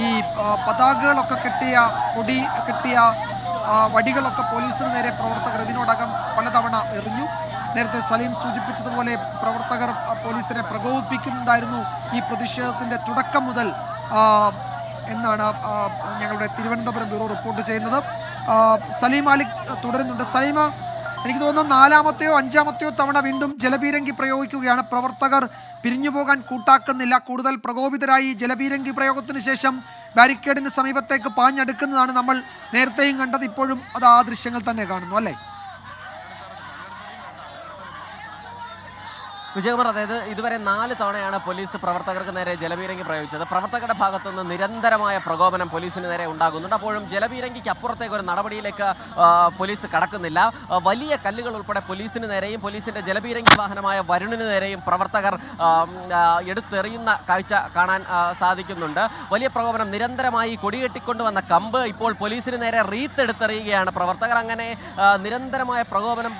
ഈ പതാകകളൊക്കെ കെട്ടിയ വടികളൊക്കെ പോലീസിന് നേരെ പ്രവർത്തകർ ഇതിനോടകം പലതവണ എറിഞ്ഞു. നേരത്തെ സലീം സൂചിപ്പിച്ചതുപോലെ പ്രവർത്തകർ പോലീസിനെ പ്രകോപിപ്പിക്കുന്നുണ്ടായിരുന്നു ഈ പ്രതിഷേധത്തിൻ്റെ തുടക്കം മുതൽ എന്നാണ് ഞങ്ങളുടെ തിരുവനന്തപുരം ബ്യൂറോ റിപ്പോർട്ട് ചെയ്യുന്നത്. സലീം മാലിക് തുടരുന്നുണ്ട്. സലീമ, എനിക്ക് തോന്നുന്നു 4-മത്തെയോ 5-മത്തെയോ തവണ വീണ്ടും ജലപീരങ്കി പ്രയോഗിക്കുകയാണ്. പ്രവർത്തകർ പിരിഞ്ഞു പോകാൻ കൂട്ടാക്കുന്നില്ല. കൂടുതൽ പ്രകോപിതരായി ജലപീരങ്കി പ്രയോഗത്തിന് ശേഷം ബാരിക്കേഡിന് സമീപത്തേക്ക് പാഞ്ഞെടുക്കുന്നതാണ് നമ്മൾ നേരത്തെയും കണ്ടത്. ഇപ്പോഴും അത് ആ ദൃശ്യങ്ങൾ തന്നെ കാണുന്നു, അല്ലേ? വിജയകുമാർ, അതായത് ഇതുവരെ 4 തവണയാണ് പോലീസ് പ്രവർത്തകർക്ക് നേരെ ജലപീരങ്കി പ്രയോഗിച്ചത്. പ്രവർത്തകരുടെ ഭാഗത്തുനിന്ന് നിരന്തരമായ പ്രകോപനം പോലീസിന് നേരെ ഉണ്ടാകുന്നുണ്ട്. അപ്പോഴും ജലപീരങ്കിക്ക് അപ്പുറത്തേക്ക് ഒരു നടപടിയിലേക്ക് പോലീസ് കടക്കുന്നില്ല. വലിയ കല്ലുകൾ ഉൾപ്പെടെ പോലീസിന് നേരെയും പോലീസിന്റെ ജലപീരങ്കി വാഹനമായ വരുണിന് നേരെയും പ്രവർത്തകർ എടുത്തെറിയുന്ന കാഴ്ച കാണാൻ സാധിക്കുന്നുണ്ട്. വലിയ പ്രകോപനം, നിരന്തരമായി കൊടികെട്ടിക്കൊണ്ടുവന്ന കമ്പ് ഇപ്പോൾ പോലീസിന് നേരെ റീത്തെടുത്തെറിയുകയാണ് പ്രവർത്തകർ. അങ്ങനെ നിരന്തരമായ പ്രകോപനം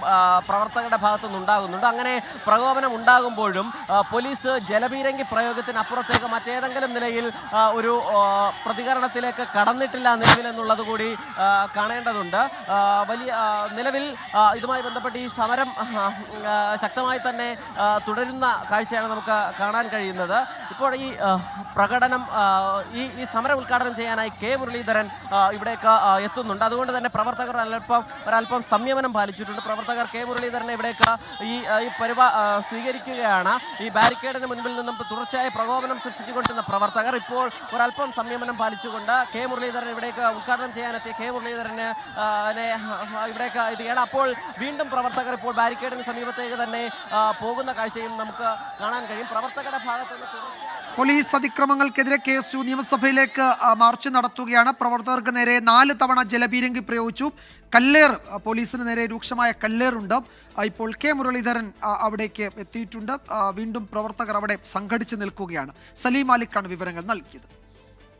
പ്രവർത്തകരുടെ ഭാഗത്തുനിന്ന് ഉണ്ടാകുന്നുണ്ട്. അങ്ങനെ പ്രകോപനം ഉണ്ടാകുമ്പോഴും പോലീസ് ജലപീരങ്കി പ്രയോഗത്തിനപ്പുറത്തേക്ക് മറ്റേതെങ്കിലും നിലയിൽ ഒരു പ്രതികരണത്തിലേക്ക് കടന്നിട്ടില്ല നിലവിലെന്നുള്ളത് കൂടി കാണേണ്ടതുണ്ട്. നിലവിൽ ഇതുമായി ബന്ധപ്പെട്ട് ഈ സമരം ശക്തമായി തന്നെ തുടരുന്ന കാഴ്ചയാണ് നമുക്ക് കാണാൻ കഴിയുന്നത്. ഇപ്പോൾ ഈ പ്രകടനം, ഈ സമരം ഉദ്ഘാടനം ചെയ്യാനായി K. മുരളീധരൻ ഇവിടേക്ക് എത്തുന്നുണ്ട്. അതുകൊണ്ട് തന്നെ പ്രവർത്തകർ ഒരല്പം സംയമനം പാലിച്ചിട്ടുണ്ട്. പ്രവർത്തകർ K. മുരളീധരനെ ഇവിടേക്ക് ഈ സ്വീകരിക്കുകയാണ്. ഈ ബാരിക്കേഡിന് മുൻപിൽ നിന്നും തുടർച്ചയായി പ്രകോപനം സൃഷ്ടിച്ചുകൊണ്ടിരുന്ന പ്രവർത്തകർ ഇപ്പോൾ ഒരല്പം സംയമനം പാലിച്ചുകൊണ്ട് K. മുരളീധരൻ ഇവിടേക്ക് ഉദ്ഘാടനം ചെയ്യാനെത്തിയ K. മുരളീധരന് ഇവിടേക്ക് എത്തുകയാണ്. അപ്പോൾ വീണ്ടും പ്രവർത്തകർ ഇപ്പോൾ ബാരിക്കേഡിന് സമീപത്തേക്ക് തന്നെ പോകുന്ന കാഴ്ചയും നമുക്ക് കാണാൻ കഴിയും. പ്രവർത്തകരുടെ ഭാഗത്ത് നിന്ന് പോലീസ് അതിക്രമങ്ങൾക്കെതിരെ KSU നിയമസഭയിലേക്ക് മാർച്ച് നടത്തുകയാണ്. പ്രവർത്തകർക്ക് നേരെ 4 തവണ ജലപീരങ്കി പ്രയോഗിച്ചു. കല്ലേറ്, പോലീസിന് നേരെ രൂക്ഷമായ കല്ലേറുണ്ട്. ഇപ്പോൾ K. മുരളീധരൻ അവിടേക്ക് എത്തിയിട്ടുണ്ട്. വീണ്ടും പ്രവർത്തകർ അവിടെ സംഘടിച്ച് നിൽക്കുകയാണ്. സലീം മാലിക്കാണ് വിവരങ്ങൾ നൽകിയത്.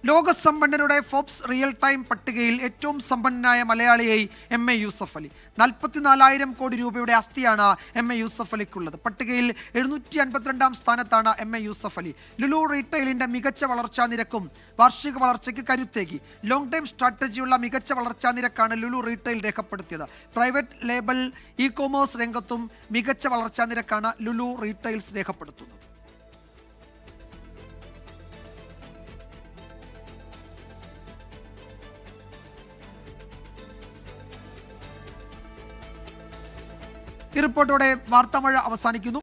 ലോകസമ്പന്നരുടെ ഫോബ്സ് റിയൽ ടൈം പട്ടികയിൽ ഏറ്റവും സമ്പന്നനായ മലയാളിയായി MA യൂസഫ് അലി. 44,000 കോടി രൂപയുടെ ആസ്തിയാണ് MA യൂസഫ് അലിക്കുള്ളത്. പട്ടികയിൽ 752-ാം സ്ഥാനത്താണ് MA യൂസഫ് അലി. ലുലു റീറ്റെയിലിന്റെ മികച്ച വളർച്ചാ നിരക്കും വാർഷിക വളർച്ചയ്ക്ക് കരുത്തേകി. ലോങ് ടൈം സ്ട്രാറ്റജിയുള്ള മികച്ച വളർച്ചാ നിരക്കാണ് ലുലു റീറ്റെയിൽ രേഖപ്പെടുത്തിയത്. പ്രൈവറ്റ് ലേബൽ ഇ-കൊമേഴ്സ് രംഗത്തും മികച്ച വളർച്ചാ നിരക്കാണ് ലുലു റീറ്റെയിൽസ് രേഖപ്പെടുത്തുന്നത്. ഈ റിപ്പോർട്ടോടെ വാർത്താമഴ അവസാനിക്കുന്നു.